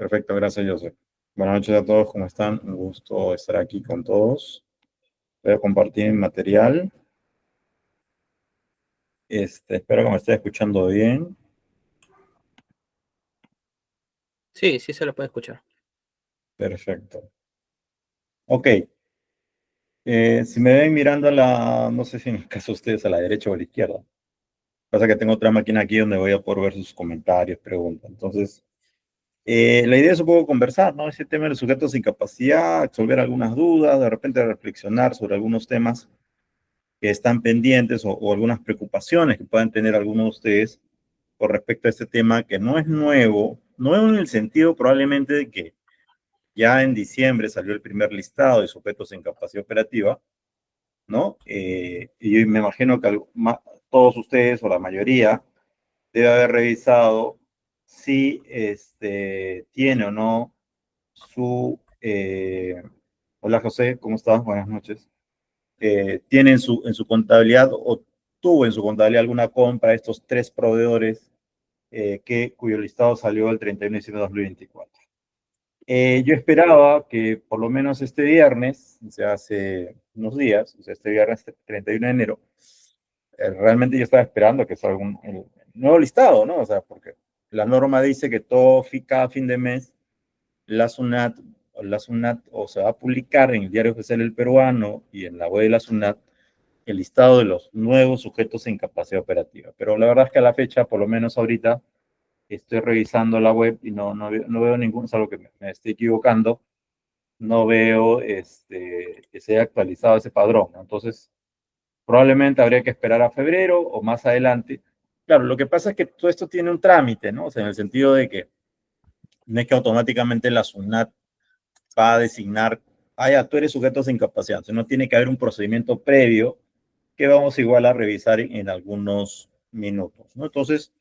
Perfecto, gracias, Joseph. Buenas noches a todos, ¿cómo están? Un gusto estar aquí con todos. Voy a compartir mi material. Espero que me esté escuchando bien. Sí, sí se lo puede escuchar. Perfecto. Ok. Si me ven mirando no sé si en el caso ustedes a la derecha o a la izquierda. Pasa que tengo otra máquina aquí donde voy a poder ver sus comentarios, preguntas. Entonces, la idea es un poco conversar, ¿no? Ese tema de los sujetos sin capacidad, resolver algunas dudas, de repente reflexionar sobre algunos temas que están pendientes o algunas preocupaciones que puedan tener algunos de ustedes con respecto a este tema que no es nuevo, nuevo en el sentido probablemente de que ya en diciembre salió el primer listado de sujetos en capacidad operativa, ¿no? Y me imagino que todos ustedes o la mayoría debe haber revisado si tiene o no su... hola José, ¿cómo estás? Buenas noches. Tiene en su contabilidad o tuvo en su contabilidad alguna compra de estos tres proveedores cuyo listado salió el 31 de diciembre de 2024. Yo esperaba que por lo menos este viernes, o sea, hace unos días, o sea, este viernes 31 de enero, realmente yo estaba esperando que salga el nuevo listado, ¿no? O sea, porque la norma dice que cada fin de mes la SUNAT, o se va a publicar en el Diario Oficial del Peruano y en la web de la SUNAT el listado de los nuevos sujetos en capacidad operativa. Pero la verdad es que a la fecha, por lo menos ahorita, estoy revisando la web y no veo ningún, salvo que me estoy equivocando, no veo que se haya actualizado ese padrón, ¿no? Entonces, probablemente habría que esperar a febrero o más adelante. Claro, lo que pasa es que todo esto tiene un trámite, ¿no? O sea, en el sentido de que no es que automáticamente la SUNAT va a designar, ya, tú eres sujeto sin capacidad, o sea, no tiene que haber un procedimiento previo que vamos igual a revisar en algunos minutos, ¿no? Entonces,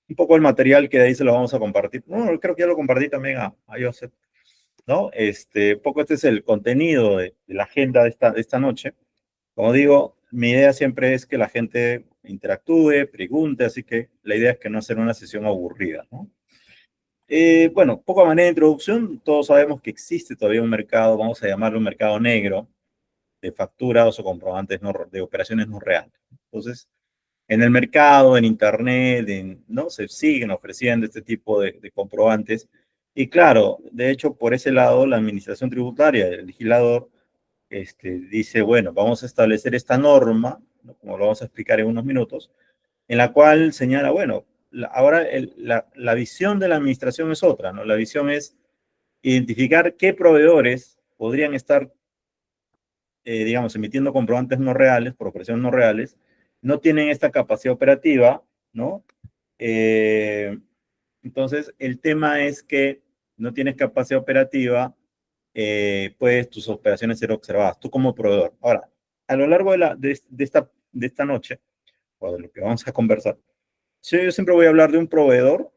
un poco el material que de ahí se lo vamos a compartir. No, creo que ya lo compartí también a Joseph, ¿no? Poco este es el contenido de la agenda de esta noche. Como digo, mi idea siempre es que la gente interactúe, pregunte, así que la idea es que no sea una sesión aburrida, ¿no? Bueno, poco a manera de introducción, todos sabemos que existe todavía un mercado, vamos a llamarlo un mercado negro, de facturas o comprobantes de operaciones no reales. Entonces, en el mercado, en internet, ¿no? Se siguen ofreciendo este tipo de comprobantes. Y claro, de hecho, por ese lado, la administración tributaria, el legislador, dice, bueno, vamos a establecer esta norma, ¿no? Como lo vamos a explicar en unos minutos, en la cual señala, bueno, ahora la visión de la administración es otra, ¿no? La visión es identificar qué proveedores podrían estar, digamos, emitiendo comprobantes no reales, por operaciones no reales, no tienen esta capacidad operativa, ¿no? Eh, entonces, el tema es que no tienes capacidad operativa, puedes tus operaciones ser observadas, tú como proveedor. Ahora, a lo largo de esta noche, o de lo que vamos a conversar, yo siempre voy a hablar de un proveedor,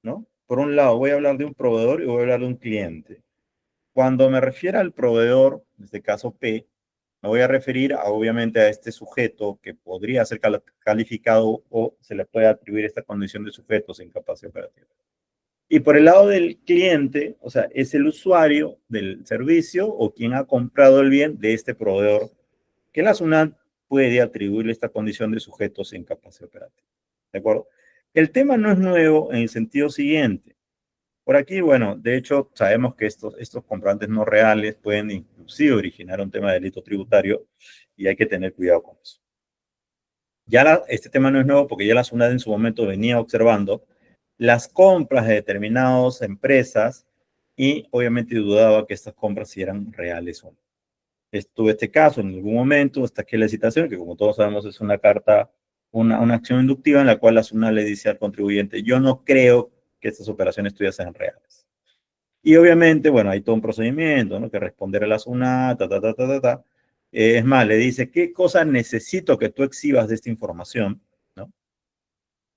¿no? Por un lado, voy a hablar de un proveedor y voy a hablar de un cliente. Cuando me refiero al proveedor, en este caso P, me voy a referir obviamente a este sujeto que podría ser calificado o se le puede atribuir esta condición de sujeto sin capacidad operativa. Y por el lado del cliente, o sea, es el usuario del servicio o quien ha comprado el bien de este proveedor, que la SUNAT puede atribuirle esta condición de sujeto sin capacidad operativa. ¿De acuerdo? El tema no es nuevo en el sentido siguiente. Por aquí, bueno, de hecho, sabemos que estos comprobantes no reales pueden inclusive originar un tema de delito tributario y hay que tener cuidado con eso. Este tema no es nuevo porque ya la SUNAT en su momento venía observando las compras de determinadas empresas y obviamente dudaba que estas compras si eran reales o no. Estuvo este caso en algún momento, hasta que la citación, que como todos sabemos es una carta, una acción inductiva en la cual la SUNAT le dice al contribuyente, yo no creo que estas operaciones tuyas sean reales. Y obviamente, bueno, hay todo un procedimiento, ¿no? Que responder a la SUNAT, ta. Es más, le dice, ¿qué cosa necesito que tú exhibas de esta información? ¿No?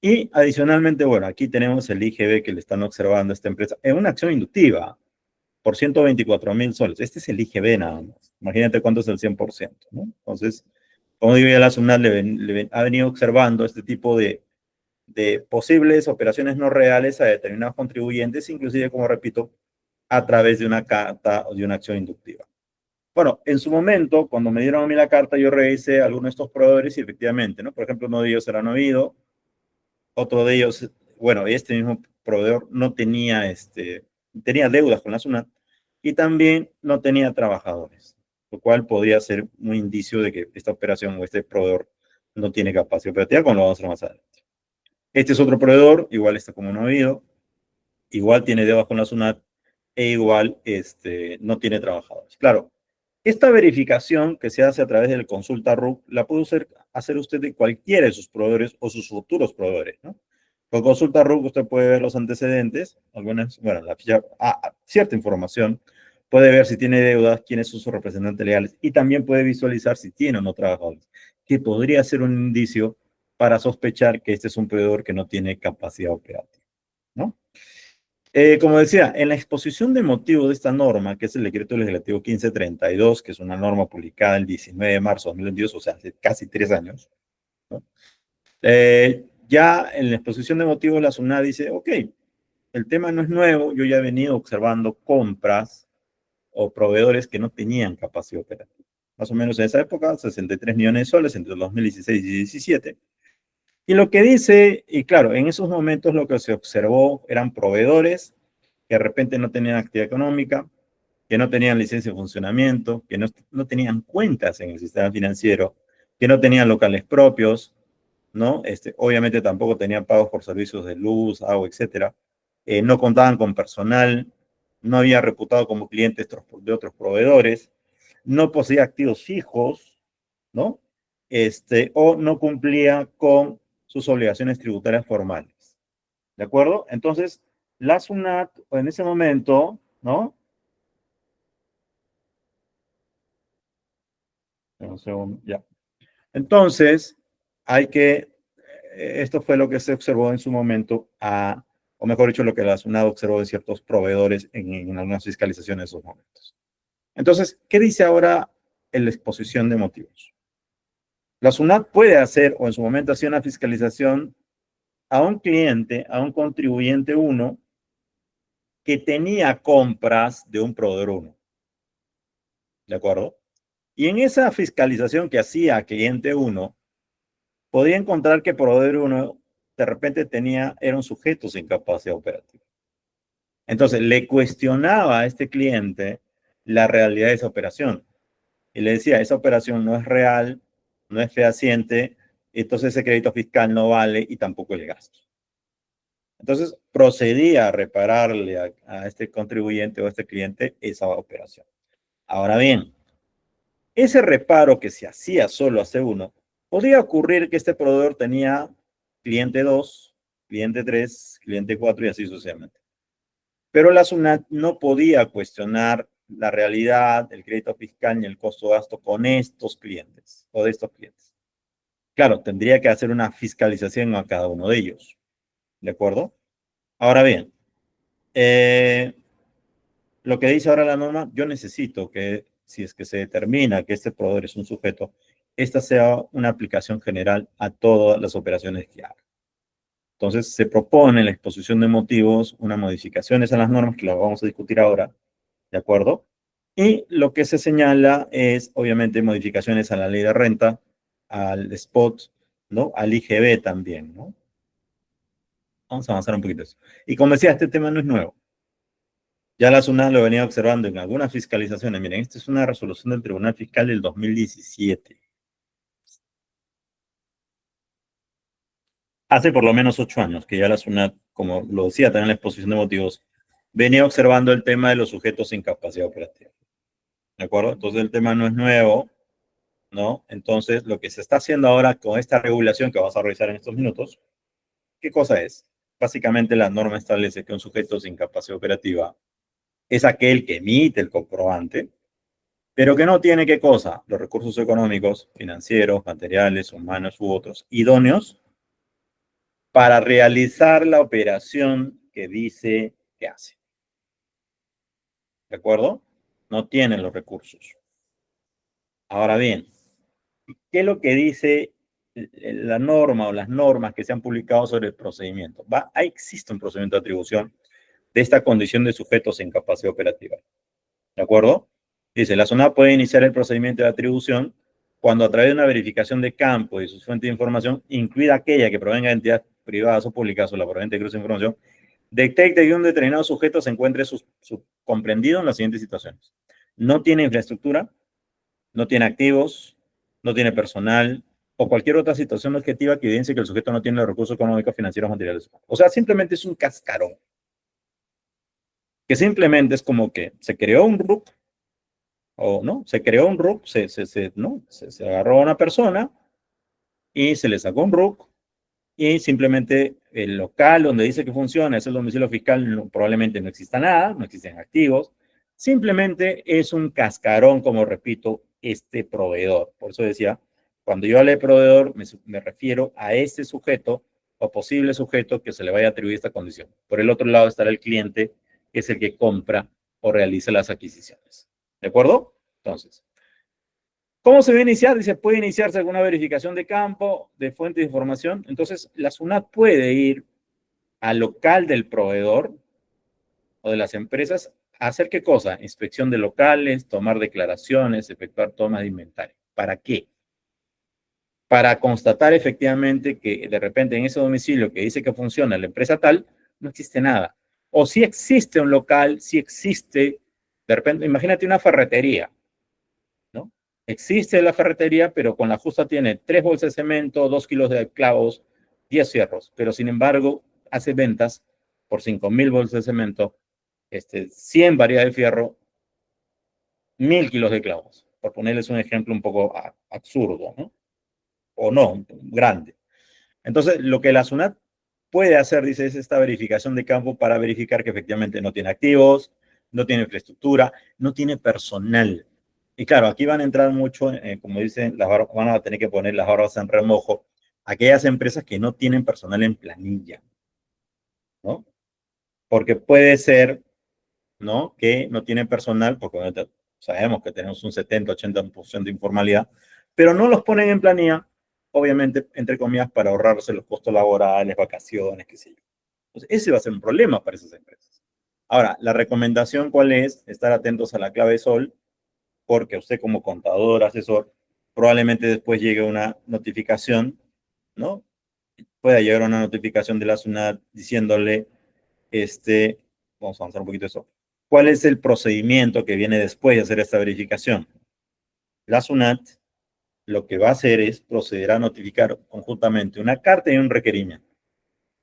Y adicionalmente, bueno, aquí tenemos el IGB que le están observando a esta empresa en una acción inductiva por 124.000 soles. Este es el IGB nada más. Imagínate cuánto es el 100%, ¿no? Entonces, como digo, ya la SUNAT ha venido observando este tipo de posibles operaciones no reales a determinados contribuyentes, inclusive, como repito, a través de una carta o de una acción inductiva. Bueno, en su momento, cuando me dieron a mí la carta, yo revisé algunos de estos proveedores y efectivamente, ¿no? Por ejemplo, uno de ellos era Novido, otro de ellos, bueno, este mismo proveedor no tenía, tenía deudas con la SUNAT y también no tenía trabajadores, lo cual podría ser un indicio de que esta operación o este proveedor no tiene capacidad operativa, como lo vamos a hacer más adelante. Este es otro proveedor, igual está como Novido, igual tiene deudas con la SUNAT e igual no tiene trabajadores. Claro, esta verificación que se hace a través del consulta RUC la puede hacer usted de cualquiera de sus proveedores o sus futuros proveedores, ¿no? Con consulta RUC usted puede ver los antecedentes, algunas, bueno, la ficha, cierta información, puede ver si tiene deudas, quiénes son sus representantes legales y también puede visualizar si tiene o no trabajadores, que podría ser un indicio para sospechar que este es un proveedor que no tiene capacidad operativa, ¿no? Como decía, en la exposición de motivo de esta norma, que es el decreto legislativo 1532, que es una norma publicada el 19 de marzo de 2022, o sea, hace casi 3 años, ¿no? Ya en la exposición de motivos la SUNAT dice, ok, el tema no es nuevo, yo ya he venido observando compras o proveedores que no tenían capacidad operativa. Más o menos en esa época, 63 millones de soles entre el 2016 y 2017. Y lo que dice, y claro, en esos momentos lo que se observó eran proveedores que de repente no tenían actividad económica, que no tenían licencia de funcionamiento, que no tenían cuentas en el sistema financiero, que no tenían locales propios, ¿no? Obviamente tampoco tenían pagos por servicios de luz, agua, etcétera. No contaban con personal, no había reputado como clientes de otros proveedores, no poseía activos fijos, ¿no? O no cumplía con sus obligaciones tributarias formales. ¿De acuerdo? Entonces, la SUNAT en ese momento, ¿no? Un segundo, ya. Entonces, esto fue lo que se observó en su momento, o mejor dicho, lo que la SUNAT observó de ciertos proveedores en algunas fiscalizaciones de esos momentos. Entonces, ¿qué dice ahora en la exposición de motivos? La SUNAT puede hacer, o en su momento hacía una fiscalización a un cliente, a un contribuyente 1, que tenía compras de un proveedor 1. ¿De acuerdo? Y en esa fiscalización que hacía a cliente 1, podía encontrar que proveedor 1 de repente era un sujeto sin capacidad operativa. Entonces, le cuestionaba a este cliente la realidad de esa operación. Y le decía, esa operación no es real, no es fehaciente, entonces ese crédito fiscal no vale y tampoco el gasto. Entonces, procedía a repararle a este contribuyente o a este cliente esa operación. Ahora bien, ese reparo que se hacía solo a C1, podía ocurrir que este proveedor tenía cliente 2, cliente 3, cliente 4 y así sucesivamente. Pero la SUNAT no podía cuestionar la realidad, el crédito fiscal ni el costo de gasto con estos clientes o de estos clientes. Claro, tendría que hacer una fiscalización a cada uno de ellos. ¿De acuerdo? Ahora bien, lo que dice ahora la norma, yo necesito que, si es que se determina que este proveedor es un sujeto, esta sea una aplicación general a todas las operaciones que haga. Entonces, se propone en la exposición de motivos unas modificaciones a las normas que las vamos a discutir ahora, ¿de acuerdo? Y lo que se señala es, obviamente, modificaciones a la ley de renta, al spot, ¿no? Al IGB también, ¿no? Vamos a avanzar un poquito eso. Y como decía, este tema no es nuevo. Ya la SUNAT lo venía observando en algunas fiscalizaciones. Miren, esta es una resolución del Tribunal Fiscal del 2017. Hace por lo menos 8 años que ya la SUNAT, como lo decía también en la exposición de motivos, venía observando el tema de los sujetos sin capacidad operativa. ¿De acuerdo? Entonces el tema no es nuevo, ¿no? Entonces lo que se está haciendo ahora con esta regulación que vamos a revisar en estos minutos, ¿qué cosa es? Básicamente la norma establece que un sujeto sin capacidad operativa es aquel que emite el comprobante, pero que no tiene qué cosa, los recursos económicos, financieros, materiales, humanos u otros idóneos para realizar la operación que dice que hace. ¿De acuerdo? No tienen los recursos. Ahora bien, ¿qué es lo que dice la norma o las normas que se han publicado sobre el procedimiento. Ahí existe un procedimiento de atribución de esta condición de sujetos en capacidad operativa. ¿De acuerdo? Dice, la SUNAT puede iniciar el procedimiento de atribución cuando a través de una verificación de campo y sus fuentes de información, incluida aquella que provenga de entidades privadas o públicas o la proveniente de cruce de información, detecte que un determinado sujeto se encuentre comprendido en las siguientes situaciones. No tiene infraestructura, no tiene activos, no tiene personal o cualquier otra situación objetiva que evidencie que el sujeto no tiene los recursos económicos, financieros, materiales. O sea, simplemente es un cascarón. Que simplemente es como que se creó un RUC, o no, se creó un RUC, se agarró a una persona y se le sacó un RUC y simplemente el local donde dice que funciona es el domicilio fiscal, probablemente no exista nada, no existen activos, simplemente es un cascarón, como repito, este proveedor. Por eso decía, cuando yo hablé de proveedor, me refiero a este sujeto o posible sujeto que se le vaya a atribuir esta condición. Por el otro lado estará el cliente, que es el que compra o realiza las adquisiciones. ¿De acuerdo? Entonces, ¿cómo se va a iniciar? Dice, puede iniciarse alguna verificación de campo, de fuente de información. Entonces, la SUNAT puede ir al local del proveedor o de las empresas a hacer qué cosa? Inspección de locales, tomar declaraciones, efectuar tomas de inventario. ¿Para qué? Para constatar efectivamente que de repente en ese domicilio que dice que funciona la empresa tal, no existe nada. O si existe un local, si existe, de repente, imagínate una ferretería, ¿no? Existe la ferretería, pero con la justa tiene 3 bolsas de cemento, 2 kilos de clavos, 10 fierros, pero sin embargo hace ventas por 5.000 bolsas de cemento, 100 variedades de fierro, 1.000 kilos de clavos, por ponerles un ejemplo un poco absurdo, ¿no? O no, grande. Entonces, lo que la SUNAT puede hacer, dice, es esta verificación de campo para verificar que efectivamente no tiene activos, no tiene infraestructura, no tiene personal. Y claro, aquí van a entrar mucho, como dicen, van a tener que poner las barbas en remojo, aquellas empresas que no tienen personal en planilla, ¿no? Porque puede ser, ¿no? Que no tienen personal, porque sabemos que tenemos un 70-80% de informalidad, pero no los ponen en planilla, obviamente, entre comillas, para ahorrarse los costos laborales, vacaciones, qué sé yo. Entonces, ese va a ser un problema para esas empresas. Ahora, la recomendación, ¿cuál es? Estar atentos a la clave SOL, porque usted como contador, asesor, probablemente después llegue una notificación, ¿no? Pueda llegar una notificación de la SUNAT diciéndole, vamos a avanzar un poquito eso. ¿Cuál es el procedimiento que viene después de hacer esta verificación? La SUNAT lo que va a hacer es proceder a notificar conjuntamente una carta y un requerimiento.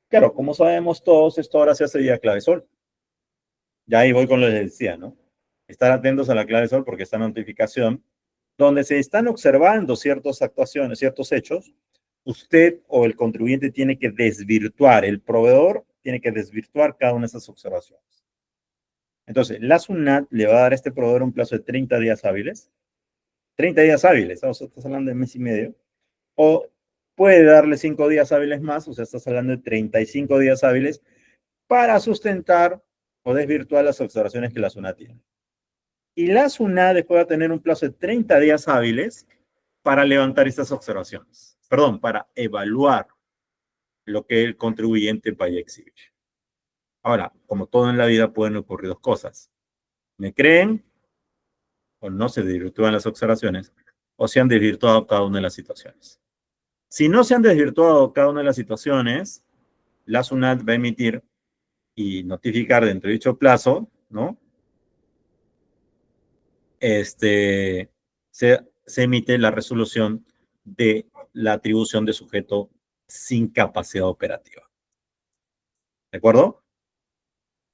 Claro, como sabemos todos, esto ahora se hace vía clave SOL. Ya ahí voy con lo que les decía, ¿no? Estar atentos a la clave SOL porque esta notificación, donde se están observando ciertas actuaciones, ciertos hechos, usted o el contribuyente tiene que desvirtuar, el proveedor tiene que desvirtuar cada una de esas observaciones. Entonces, la SUNAT le va a dar a este proveedor un plazo de 30 días hábiles. 30 días hábiles, estás hablando de mes y medio. O puede darle 5 días hábiles más, o sea, estás hablando de 35 días hábiles para sustentar o desvirtuar las observaciones que la SUNAT tiene. Y la SUNAT después va a tener un plazo de 30 días hábiles para levantar estas observaciones. Perdón, para evaluar lo que el contribuyente vaya a exhibir. Ahora, como todo en la vida, pueden ocurrir dos cosas. ¿Me creen o no se desvirtúan las observaciones o se han desvirtuado cada una de las situaciones? Si no se han desvirtuado cada una de las situaciones, la SUNAT va a emitir y notificar dentro de dicho plazo, ¿no? Se emite la resolución de la atribución de sujeto sin capacidad operativa. ¿De acuerdo?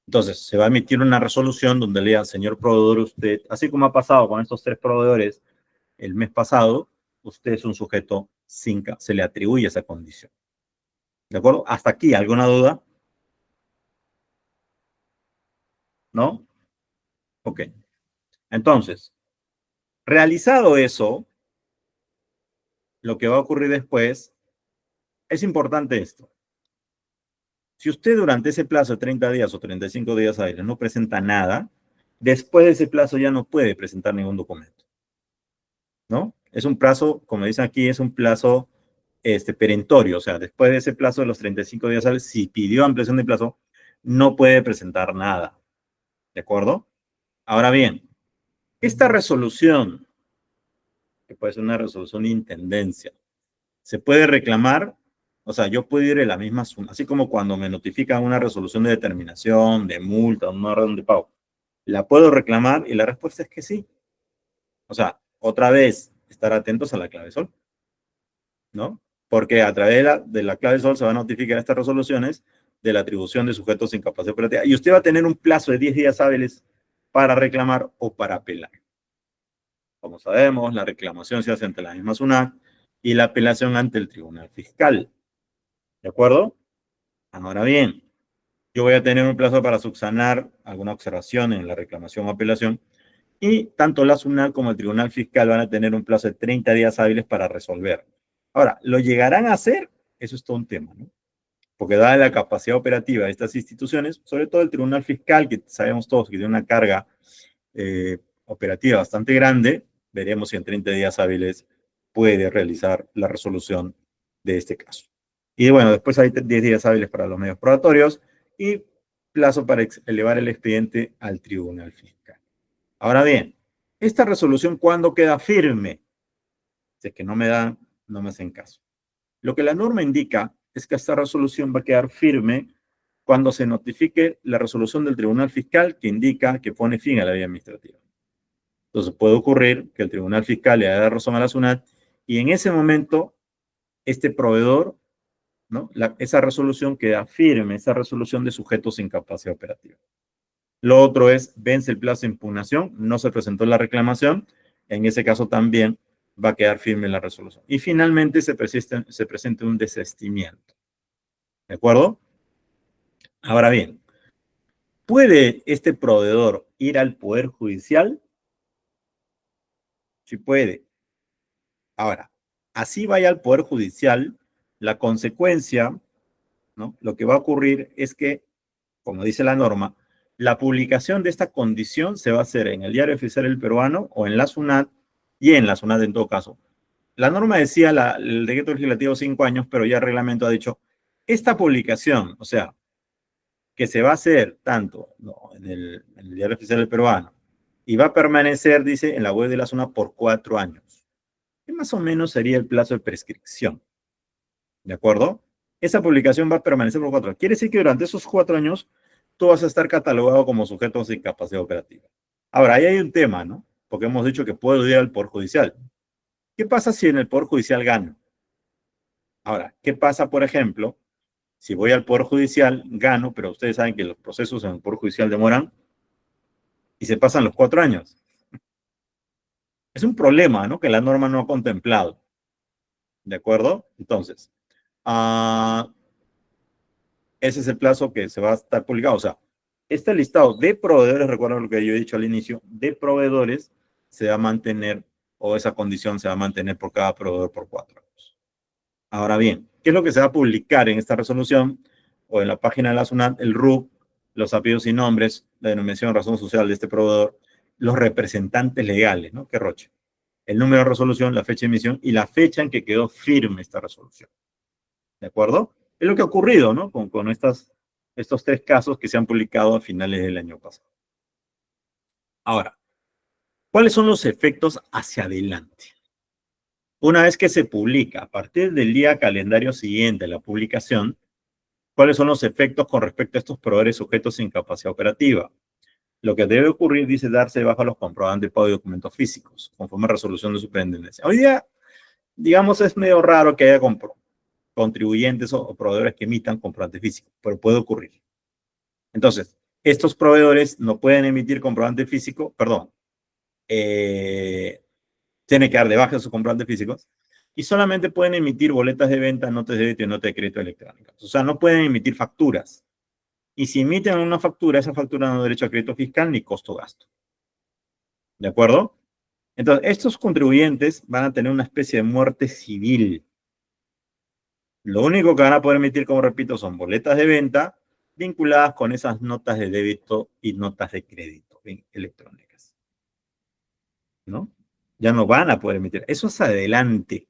Entonces, se va a emitir una resolución donde lea, señor proveedor, usted, así como ha pasado con estos 3 proveedores el mes pasado, usted es un sujeto sin, se le atribuye esa condición. ¿De acuerdo? Hasta aquí, ¿alguna duda? ¿No? Ok. Entonces, realizado eso, lo que va a ocurrir después, es importante esto. Si usted durante ese plazo de 30 días o 35 días hábiles no presenta nada, después de ese plazo ya no puede presentar ningún documento, ¿no? Es un plazo, como dicen aquí, es un plazo perentorio, o sea, después de ese plazo de los 35 días hábiles, si pidió ampliación de plazo, no puede presentar nada. ¿De acuerdo? Ahora bien, esta resolución, que puede ser una resolución de intendencia, se puede reclamar, o sea, yo puedo ir en la misma suma, así como cuando me notifican una resolución de determinación, de multa, una orden de pago, la puedo reclamar y la respuesta es que sí. O sea, otra vez, estar atentos a la clave sol, ¿no? Porque a través de la clave sol se van a notificar estas resoluciones de la atribución de sujetos sin capacidad operativa y usted va a tener un plazo de 10 días hábiles para reclamar o para apelar. Como sabemos, la reclamación se hace ante la misma SUNAT y la apelación ante el Tribunal Fiscal. ¿De acuerdo? Ahora bien, yo voy a tener un plazo para subsanar alguna observación en la reclamación o apelación y tanto la SUNAT como el Tribunal Fiscal van a tener un plazo de 30 días hábiles para resolver. Ahora, ¿lo llegarán a hacer? Eso es todo un tema, ¿no? Porque dada la capacidad operativa de estas instituciones, sobre todo el Tribunal Fiscal, que sabemos todos que tiene una carga operativa bastante grande, veremos si en 30 días hábiles puede realizar la resolución de este caso. Y bueno, después hay 10 días hábiles para los medios probatorios y plazo para elevar el expediente al Tribunal Fiscal. Ahora bien, esta resolución, ¿cuándo queda firme? Si es que no me dan, no me hacen caso. Lo que la norma indica es que esta resolución va a quedar firme cuando se notifique la resolución del Tribunal Fiscal que indica que pone fin a la vía administrativa. Entonces puede ocurrir que el Tribunal Fiscal le haga razón a la SUNAT y en ese momento este proveedor, ¿no? Esa resolución queda firme, esa resolución de sujetos sin capacidad operativa. Lo otro es, vence el plazo de impugnación, no se presentó la reclamación, en ese caso también va a quedar firme la resolución. Y finalmente se presenta un desistimiento. ¿De acuerdo? Ahora bien, ¿puede este proveedor ir al Poder Judicial? Sí puede. Ahora, así vaya al Poder Judicial, la consecuencia, ¿no? Lo que va a ocurrir es que, como dice la norma, la publicación de esta condición se va a hacer en el Diario Oficial del Peruano o en la SUNAT y en la SUNAT en todo caso. La norma decía el decreto legislativo 5 años, pero ya el reglamento ha dicho, esta publicación, o sea, que se va a hacer tanto ¿no? en el Diario Oficial del Peruano y va a permanecer, dice, en la web de la SUNAT por 4 años. ¿Qué más o menos sería el plazo de prescripción? ¿De acuerdo? Esa publicación va a permanecer por 4 años. Quiere decir que durante esos 4 años tú vas a estar catalogado como sujeto sin capacidad operativa. Ahora, ahí hay un tema, ¿no? Porque hemos dicho que puedo ir al Poder Judicial. ¿Qué pasa si en el Poder Judicial gano? Ahora, ¿qué pasa, por ejemplo, si voy al Poder Judicial, gano, pero ustedes saben que los procesos en el Poder Judicial demoran y se pasan los 4 años? Es un problema, ¿no? Que la norma no ha contemplado. ¿De acuerdo? Entonces, ese es el plazo que se va a estar publicado. O sea, este listado de proveedores, recuerden lo que yo he dicho al inicio, de proveedores se va a mantener, o esa condición se va a mantener por cada proveedor por 4 años. Ahora bien, ¿qué es lo que se va a publicar en esta resolución o en la página de la SUNAT? El RUC, los apellidos y nombres, la denominación de razón social de este proveedor, los representantes legales, ¿no? ¿Qué roche? El número de resolución, la fecha de emisión y la fecha en que quedó firme esta resolución. ¿De acuerdo? Es lo que ha ocurrido, ¿no? Con estos 3 casos que se han publicado a finales del año pasado. Ahora, ¿cuáles son los efectos hacia adelante? Una vez que se publica, a partir del día calendario siguiente a la publicación, ¿cuáles son los efectos con respecto a estos proveedores sujetos sin capacidad operativa? Lo que debe ocurrir, dice, darse de baja los comprobantes de pago de documentos físicos, conforme a resolución de superintendencia. Hoy día, digamos, es medio raro que haya contribuyentes o proveedores que emitan comprobante físico, pero puede ocurrir. Entonces, estos proveedores no pueden emitir comprobante físico, perdón, tienen que dar de baja sus comprobantes físicos y solamente pueden emitir boletas de venta, notas de débito y notas de crédito electrónicas. O sea, no pueden emitir facturas. Y si emiten una factura, esa factura no da derecho a crédito fiscal ni costo gasto. ¿De acuerdo? Entonces, estos contribuyentes van a tener una especie de muerte civil. Lo único que van a poder emitir, como repito, son boletas de venta vinculadas con esas notas de débito y notas de crédito electrónicas. ¿No? Ya no van a poder emitir. Eso es adelante.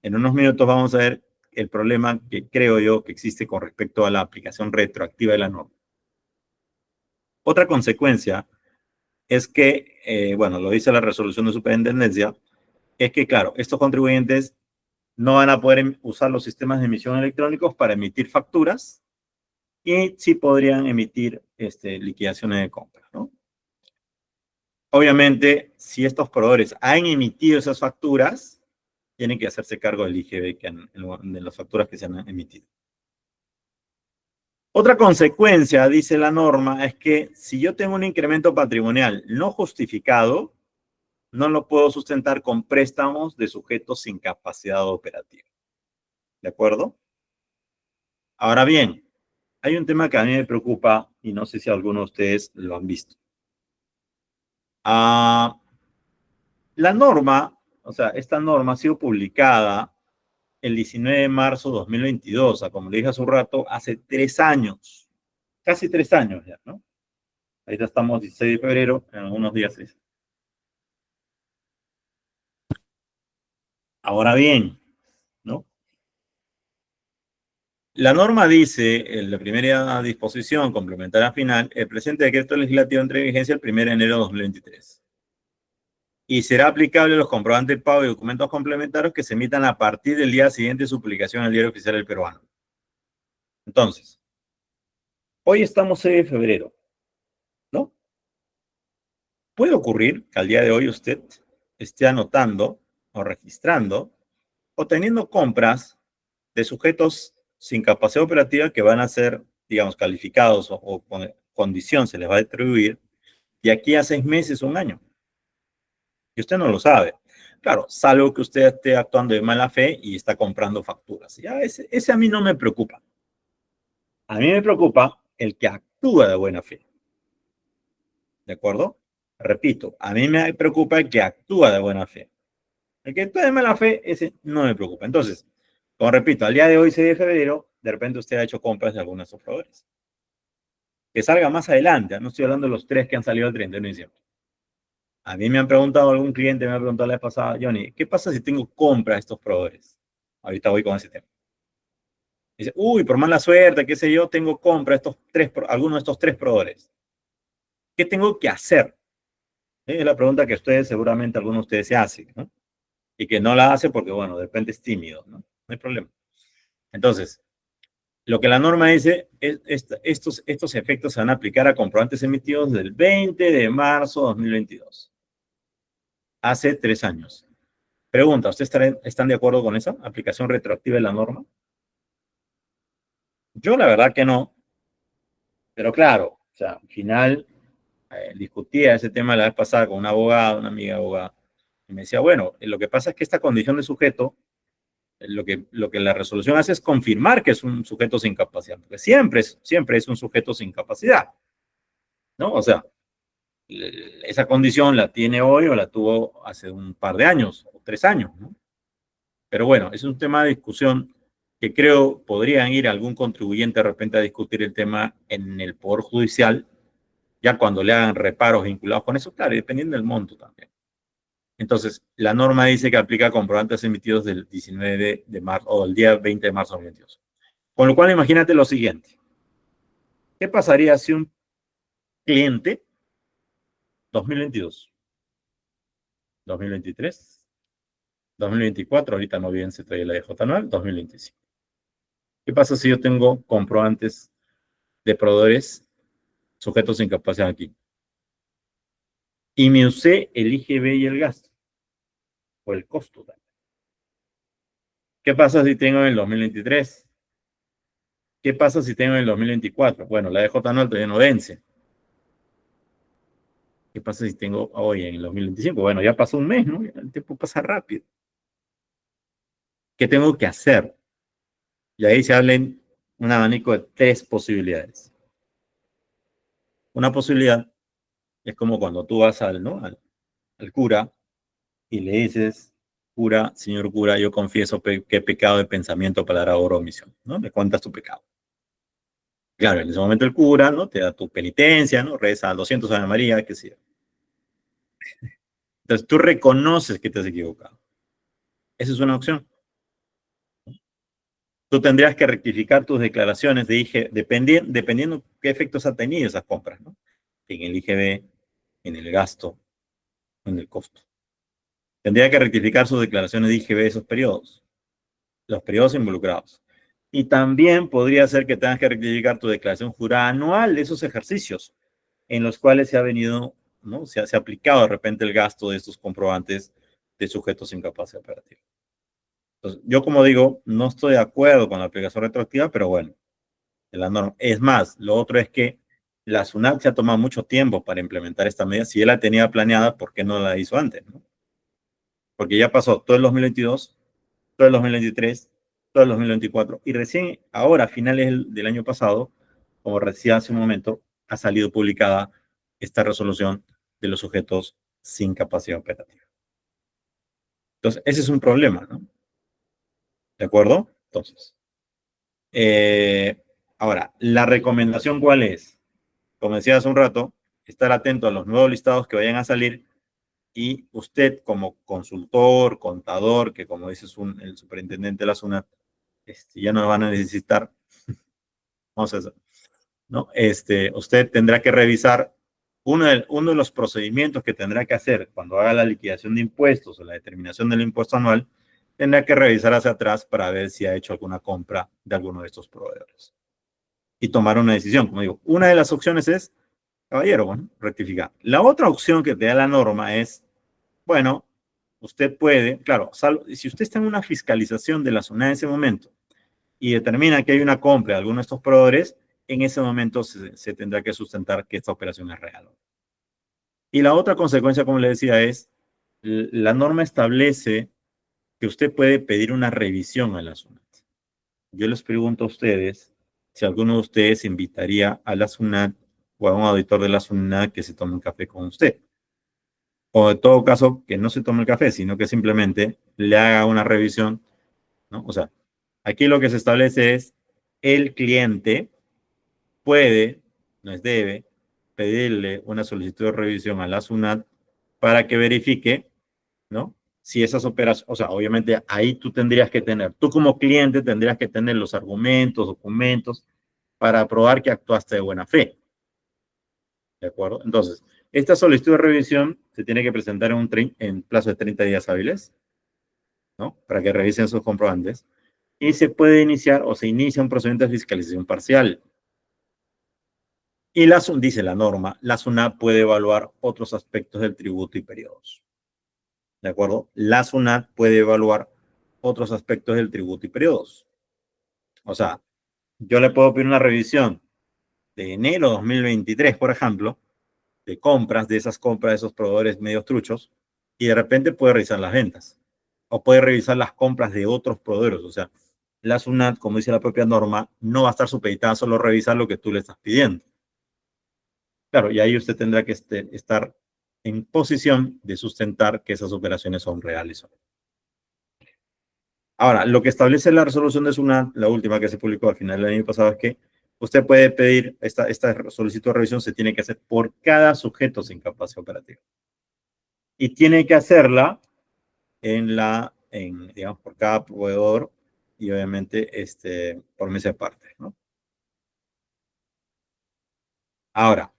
En unos minutos vamos a ver el problema que creo yo que existe con respecto a la aplicación retroactiva de la norma. Otra consecuencia es que, bueno, lo dice la resolución de superintendencia, es que, claro, estos contribuyentes no van a poder usar los sistemas de emisión electrónicos para emitir facturas y sí podrían emitir liquidaciones de compra, ¿no? Obviamente, si estos proveedores han emitido esas facturas, tienen que hacerse cargo del IGB de las facturas que se han emitido. Otra consecuencia, dice la norma, es que si yo tengo un incremento patrimonial no justificado, no lo puedo sustentar con préstamos de sujetos sin capacidad operativa. ¿De acuerdo? Ahora bien, hay un tema que a mí me preocupa y no sé si algunos de ustedes lo han visto. La norma, o sea, esta norma ha sido publicada el 19 de marzo de 2022, o sea, como le dije hace un rato, hace 3 años, casi 3 años ya, ¿no? Ahorita estamos 16 de febrero, en algunos días es. Ahora bien, ¿no? La norma dice, en la primera disposición complementaria final, el presente decreto legislativo entra en vigencia el 1 de enero de 2023. Y será aplicable a los comprobantes de pago y documentos complementarios que se emitan a partir del día siguiente de su publicación en el Diario Oficial del Peruano. Entonces, hoy estamos en febrero, ¿no? Puede ocurrir que al día de hoy usted esté anotando o registrando o teniendo compras de sujetos sin capacidad operativa que van a ser, digamos, calificados o con condición se les va a atribuir de aquí a 6 meses, un año. Y usted no lo sabe. Claro, salvo que usted esté actuando de mala fe y está comprando facturas. Ya ese a mí no me preocupa. A mí me preocupa el que actúa de buena fe. ¿De acuerdo? Repito, a mí me preocupa el que actúa de buena fe. El que actúa de mala fe, ese no me preocupa. Entonces, como repito, al día de hoy, 6 de febrero, de repente usted ha hecho compras de algunos de sus proveedores. Que salga más adelante, no estoy hablando de los 3 que han salido el 31 de diciembre. A mí me han preguntado, algún cliente me ha preguntado la vez pasada, Johnny, ¿qué pasa si tengo compra de estos proveedores? Ahorita voy con ese tema. Dice, uy, por mala suerte, qué sé yo, tengo compra de algunos de estos 3 proveedores. ¿Qué tengo que hacer? Es la pregunta que ustedes, seguramente algunos de ustedes se hacen, ¿no? Y que no la hace porque, bueno, de repente es tímido, ¿no? No hay problema. Entonces, lo que la norma dice es estos efectos se van a aplicar a comprobantes emitidos del 20 de marzo de 2022. Hace 3 años. Pregunta, ¿ustedes están de acuerdo con esa aplicación retroactiva de la norma? Yo la verdad que no, pero claro, o sea, al final discutía ese tema la vez pasada con una abogada, una amiga abogada, y me decía, bueno, lo que pasa es que esta condición de sujeto, lo que la resolución hace es confirmar que es un sujeto sin capacidad, porque siempre es un sujeto sin capacidad, ¿no? O sea, esa condición la tiene hoy o la tuvo hace un par de años o 3 años, ¿no? Pero bueno, es un tema de discusión que creo podrían ir algún contribuyente de repente a discutir el tema en el Poder Judicial, ya cuando le hagan reparos vinculados con eso, claro, y dependiendo del monto también. Entonces, la norma dice que aplica a comprobantes emitidos del 19 de marzo o el día 20 de marzo de 2022. Con lo cual, imagínate lo siguiente. ¿Qué pasaría si un cliente 2022, 2023, 2024, ahorita no bien se trae la DJ anual, 2025? ¿Qué pasa si yo tengo comprobantes de proveedores sujetos sin capacidad aquí? Y me usé el IGB y el gasto, o el costo también. ¿Qué pasa si tengo en el 2023? ¿Qué pasa si tengo en el 2024? Bueno, la DJ anual todavía no vence. ¿Qué pasa si tengo hoy en el 2025? Bueno, ya pasó un mes, ¿no? El tiempo pasa rápido. ¿Qué tengo que hacer? Y ahí se hablen un abanico de 3 posibilidades. Una posibilidad es como cuando tú vas al cura y le dices, cura, señor cura, yo confieso que he pecado de pensamiento, palabra, obra o omisión, ¿no? Le cuentas tu pecado. Claro, en ese momento el cura, ¿no? Te da tu penitencia, ¿no? Reza 200 Ave María, qué sé yo. Entonces tú reconoces que te has equivocado. Esa es una opción. Tú tendrías que rectificar tus declaraciones de IG, dependiendo qué efectos ha tenido esas compras, ¿no? En el IGB, en el gasto, en el costo. Tendría que rectificar sus declaraciones de IGB de esos periodos, los periodos involucrados. Y también podría ser que tengas que rectificar tu declaración jurada anual de esos ejercicios en los cuales se ha venido, ¿no? Se ha aplicado de repente el gasto de estos comprobantes de sujetos sin capacidad operativa. Entonces, yo como digo, no estoy de acuerdo con la aplicación retroactiva, pero bueno, de la norma. Es más, lo otro es que la SUNAT se ha tomado mucho tiempo para implementar esta medida. Si él la tenía planeada, ¿por qué no la hizo antes? ¿No? Porque ya pasó todo el 2022, todo el 2023, todo el 2024 y recién ahora, a finales del año pasado, como decía hace un momento, ha salido publicada esta resolución de los sujetos sin capacidad operativa. Entonces, ese es un problema, ¿no? ¿De acuerdo? Entonces, ahora, la recomendación, ¿cuál es? Como decía hace un rato, estar atento a los nuevos listados que vayan a salir y usted como consultor, contador, que como dice el superintendente de la SUNAT, ya no van a necesitar, vamos a hacer, ¿no? Usted tendrá que revisar uno de los procedimientos que tendrá que hacer cuando haga la liquidación de impuestos o la determinación del impuesto anual, tendrá que revisar hacia atrás para ver si ha hecho alguna compra de alguno de estos proveedores y tomar una decisión. Como digo, una de las opciones es, caballero, bueno, rectificar. La otra opción que te da la norma es, bueno, usted puede, claro, si usted está en una fiscalización de la zona en ese momento y determina que hay una compra de alguno de estos proveedores, en ese momento se tendrá que sustentar que esta operación es real. Y la otra consecuencia, como le decía, es la norma establece que usted puede pedir una revisión a la SUNAT. Yo les pregunto a ustedes si alguno de ustedes invitaría a la SUNAT o a un auditor de la SUNAT que se tome un café con usted. O en todo caso, que no se tome el café, sino que simplemente le haga una revisión, ¿no? O sea, aquí lo que se establece es el cliente puede, no es debe, pedirle una solicitud de revisión a la SUNAT para que verifique, ¿no? Si esas operaciones, o sea, obviamente ahí tú tendrías que tener, tú como cliente tendrías que tener los argumentos, documentos para probar que actuaste de buena fe. ¿De acuerdo? Entonces, esta solicitud de revisión se tiene que presentar en plazo de 30 días hábiles, ¿no? Para que revisen sus comprobantes. Y se puede iniciar o se inicia un procedimiento de fiscalización parcial. Y dice la norma, la SUNAT puede evaluar otros aspectos del tributo y periodos. ¿De acuerdo? La SUNAT puede evaluar otros aspectos del tributo y periodos. O sea, yo le puedo pedir una revisión de enero de 2023, por ejemplo, de compras, de esas compras de esos proveedores medios truchos, y de repente puede revisar las ventas. O puede revisar las compras de otros proveedores. O sea, la SUNAT, como dice la propia norma, no va a estar supeditada a solo revisar lo que tú le estás pidiendo. Claro, y ahí usted tendrá que estar en posición de sustentar que esas operaciones son reales. Ahora, lo que establece la resolución de SUNAT, la última que se publicó al final del año pasado, es que usted puede pedir, esta solicitud de revisión se tiene que hacer por cada sujeto sin capacidad operativa. Y tiene que hacerla digamos, por cada proveedor y obviamente por mes de parte, ¿no? Ahora,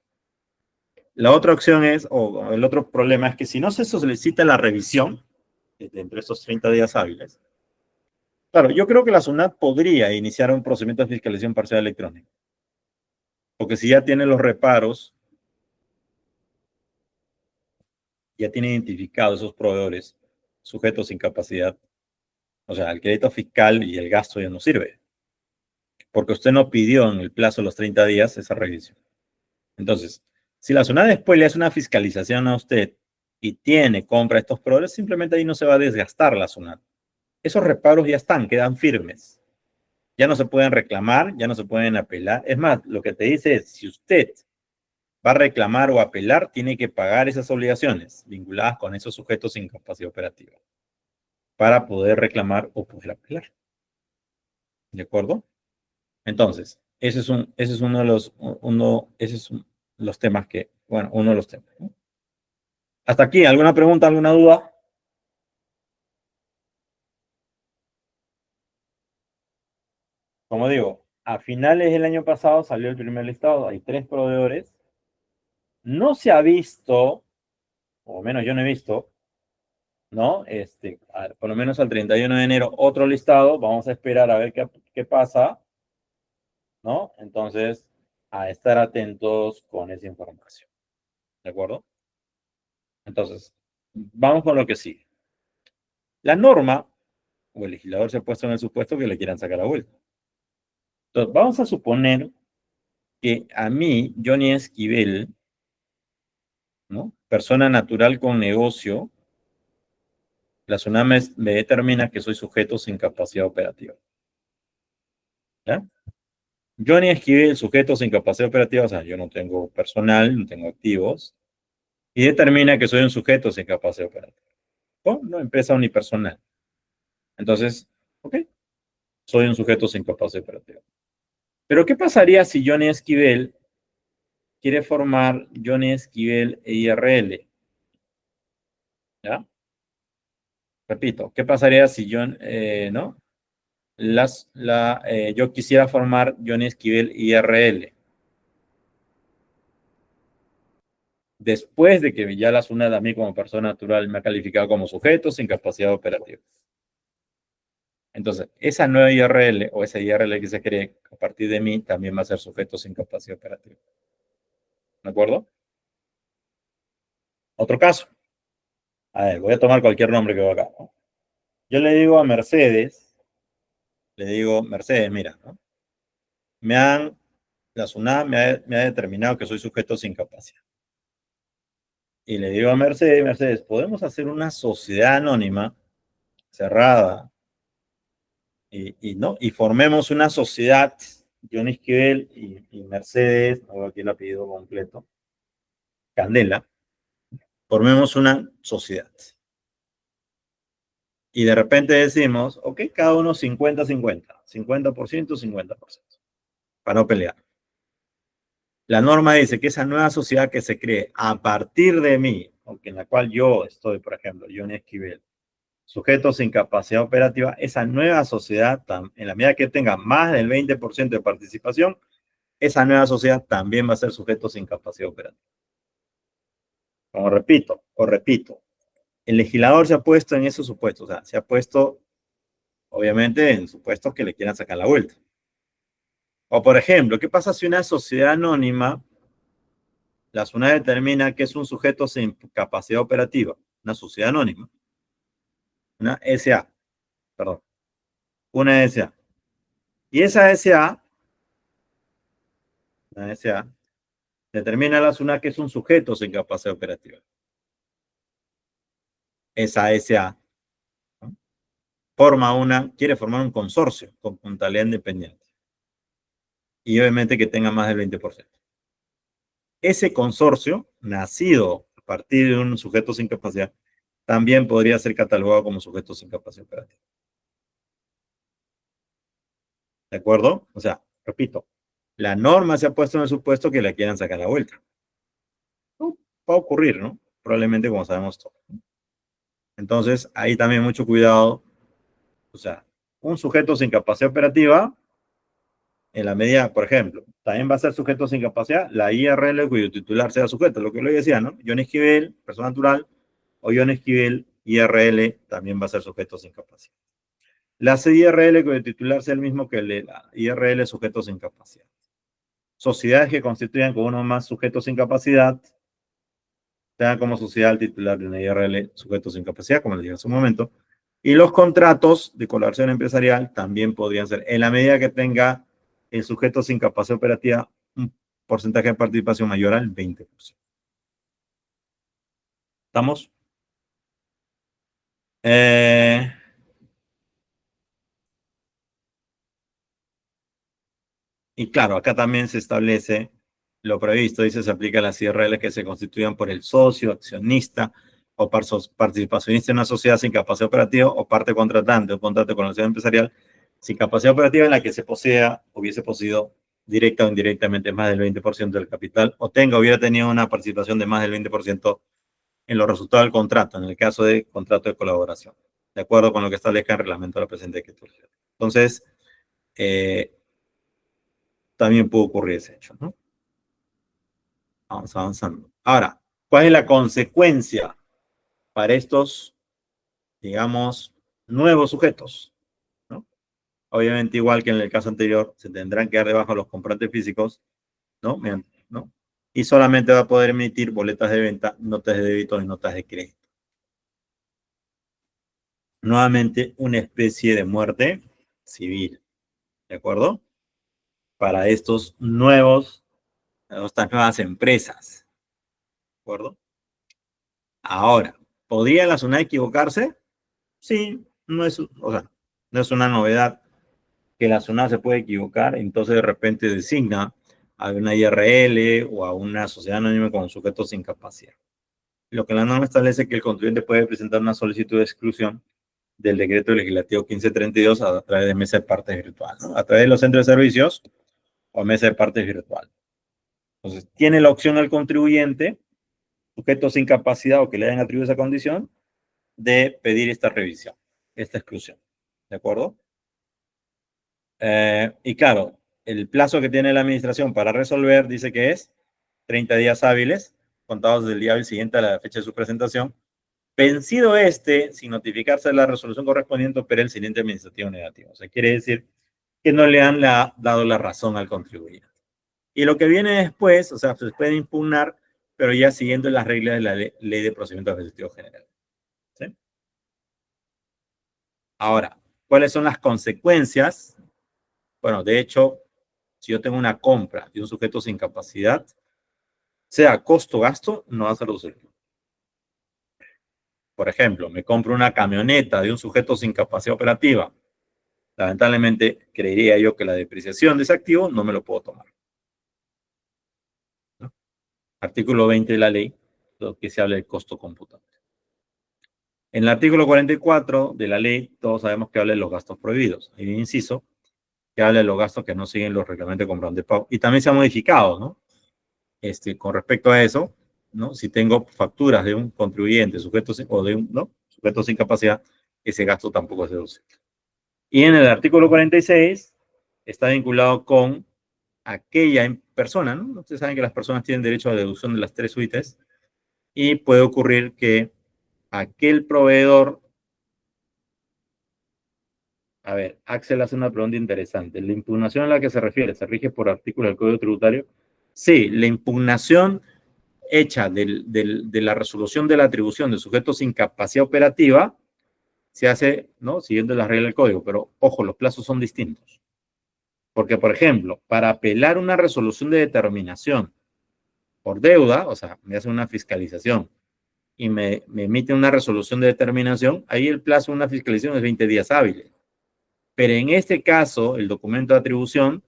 la otra opción es, o el otro problema es que si no se solicita la revisión, dentro de estos 30 días hábiles, claro, yo creo que la SUNAT podría iniciar un procedimiento de fiscalización parcial electrónica, porque si ya tiene los reparos, ya tiene identificados esos proveedores sujetos sin capacidad, o sea, el crédito fiscal y el gasto ya no sirve, porque usted no pidió en el plazo de los 30 días esa revisión. Entonces, si la SUNAT después le hace una fiscalización a usted y compra estos proveedores, simplemente ahí no se va a desgastar la SUNAT. Esos reparos ya están, quedan firmes. Ya no se pueden reclamar, ya no se pueden apelar. Es más, lo que te dice es, si usted va a reclamar o apelar, tiene que pagar esas obligaciones vinculadas con esos sujetos sin capacidad operativa para poder reclamar o poder apelar. ¿De acuerdo? Entonces, ese es uno de los temas que, bueno, uno de los temas, ¿no? Hasta aquí, ¿alguna pregunta, alguna duda? como digo, a finales del año pasado salió el primer listado, hay 3 proveedores. No se ha visto, o menos yo no he visto, ¿no? Por lo menos al 31 de enero, otro listado. Vamos a esperar a ver qué pasa, ¿no? Entonces, a estar atentos con esa información. ¿De acuerdo? Entonces, vamos con lo que sigue. La norma o el legislador se ha puesto en el supuesto que le quieran sacar a vuelta. Entonces, vamos a suponer que a mí, Johnny Esquivel, ¿no? Persona natural con negocio, la SUNAT me determina que soy sujeto sin capacidad operativa. ¿Ya? Johnny Esquivel, sujeto sin capacidad operativa, o sea, yo no tengo personal, no tengo activos, y determina que soy un sujeto sin capacidad operativa. O no empresa unipersonal. Entonces, ok, soy un sujeto sin capacidad operativa. Pero, ¿qué pasaría si Johnny Esquivel quiere formar Johnny Esquivel EIRL? ¿Ya? Repito, ¿qué pasaría si no? Yo quisiera formar Johnny Esquivel IRL. Después de que ya la SUNAT a mí como persona natural me ha calificado como sujeto sin capacidad operativa. Entonces, esa nueva IRL o esa IRL que se cree a partir de mí también va a ser sujeto sin capacidad operativa. ¿De acuerdo? Otro caso. A ver, voy a tomar cualquier nombre que vea acá, ¿no? Yo le digo a Mercedes, mira, ¿no? La SUNAT me ha determinado que soy sujeto sin capacidad. Y le digo a Mercedes, ¿podemos hacer una sociedad anónima cerrada y formemos una sociedad, John Esquivel y Mercedes, aquí el apellido completo, Candela, formemos una sociedad? Y de repente decimos, ok, cada uno 50-50, 50%, 50%, para no pelear. La norma dice que esa nueva sociedad que se cree a partir de mí, en la cual yo estoy, por ejemplo, John Esquivel, sujetos sin capacidad operativa, esa nueva sociedad, en la medida que tenga más del 20% de participación, esa nueva sociedad también va a ser sujeto sin capacidad operativa. Como repito, el legislador se ha puesto en esos supuestos, o sea, se ha puesto, obviamente, en supuestos que le quieran sacar la vuelta. O, por ejemplo, ¿qué pasa si una sociedad anónima, la SUNAT determina que es un sujeto sin capacidad operativa, una sociedad anónima, una SA, perdón, una SA. Y esa SA, una SA, determina la SUNAT que es un sujeto sin capacidad operativa. Esa SA, ¿no? Quiere formar un consorcio con puntualidad independiente. Y obviamente que tenga más del 20%. Ese consorcio, nacido a partir de un sujeto sin capacidad, también podría ser catalogado como sujeto sin capacidad operativa. ¿De acuerdo? O sea, repito, la norma se ha puesto en el supuesto que la quieran sacar a la vuelta. No, va a ocurrir, ¿no? Probablemente, como sabemos todos. Entonces, ahí también mucho cuidado. O sea, un sujeto sin capacidad operativa, en la medida, por ejemplo, también va a ser sujeto sin capacidad la IRL cuyo titular sea sujeto, lo que lo decía, ¿no? John Esquivel, persona natural, o John Esquivel, IRL, también va a ser sujeto sin capacidad. La CIRL cuyo titular sea el mismo que la IRL, sujeto sin capacidad. Sociedades que constituyan con uno más sujetos sin capacidad, tengan como sociedad el titular de una IRL, sujetos sin capacidad, como les dije hace un momento. Y los contratos de colaboración empresarial también podrían ser, en la medida que tenga el sujeto sin capacidad operativa un porcentaje de participación mayor al 20%. ¿Estamos? Y claro, acá también se establece lo previsto, dice, se aplica a las IRL que se constituyan por el socio, accionista o participacionista en una sociedad sin capacidad operativa o parte contratante o contrato con la sociedad empresarial sin capacidad operativa en la que se hubiese poseído directa o indirectamente más del 20% del capital o hubiera tenido una participación de más del 20% en los resultados del contrato, en el caso de contrato de colaboración, de acuerdo con lo que establezca el reglamento de la presente escritura. Entonces, también puede ocurrir ese hecho, ¿no? Vamos avanzando. Ahora, ¿cuál es la consecuencia para estos, digamos, nuevos sujetos? ¿No? Obviamente, igual que en el caso anterior, se tendrán que dar de baja los comprantes físicos, ¿no? ¿No? Y solamente va a poder emitir boletas de venta, notas de débito y notas de crédito. Nuevamente, una especie de muerte civil, ¿de acuerdo? Para estas nuevas empresas, ¿de acuerdo? Ahora, ¿podría la SUNAT equivocarse? Sí, no es, o sea, no es una novedad que la SUNAT se puede equivocar, entonces de repente designa a una IRL o a una sociedad anónima con sujetos sin capacidad. Lo que la norma establece es que el contribuyente puede presentar una solicitud de exclusión del decreto legislativo 1532 a través de mesa de partes virtual, ¿no? A través de los centros de servicios o mesa de partes virtual. Entonces, tiene la opción al contribuyente, sujeto sin capacidad o que le hayan atribuido esa condición, de pedir esta revisión, esta exclusión. ¿De acuerdo? Y claro, el plazo que tiene la administración para resolver dice que es 30 días hábiles, contados del día siguiente a la fecha de su presentación. Vencido este, sin notificarse de la resolución correspondiente, opera el siguiente administrativo negativo. O sea, quiere decir que no le han dado la razón al contribuyente. Y lo que viene después, o sea, se puede impugnar, pero ya siguiendo las reglas de la ley de procedimiento administrativo general. ¿Sí? Ahora, ¿cuáles son las consecuencias? Bueno, de hecho, si yo tengo una compra de un sujeto sin capacidad, sea costo-gasto, no va a ser reducible. Por ejemplo, me compro una camioneta de un sujeto sin capacidad operativa. Lamentablemente, creería yo que la depreciación de ese activo no me lo puedo tomar, ¿no? Artículo 20 de la ley, lo que se habla del costo computable. En el artículo 44 de la ley, todos sabemos que habla de los gastos prohibidos. Hay un inciso que habla de los gastos que no siguen los reglamentos de compra de pago. Y también se ha modificado, ¿no? Con respecto a eso, ¿no? Si tengo facturas de un contribuyente sujeto o de un, ¿no? Sujeto sin capacidad, ese gasto tampoco es deducible. Y en el artículo 46 está vinculado con aquella persona, ¿no? Ustedes saben que las personas tienen derecho a deducción de las 3 UITs y puede ocurrir que aquel proveedor, a ver, Axel hace una pregunta interesante. ¿La impugnación a la que se refiere se rige por artículo del Código Tributario? Sí, la impugnación hecha de la resolución de la atribución de sujetos sin capacidad operativa se hace, ¿no? Siguiendo las reglas del código, pero ojo, los plazos son distintos. Porque, por ejemplo, para apelar una resolución de determinación por deuda, o sea, me hacen una fiscalización y me emite una resolución de determinación, ahí el plazo de una fiscalización es 20 días hábiles. Pero en este caso, el documento de atribución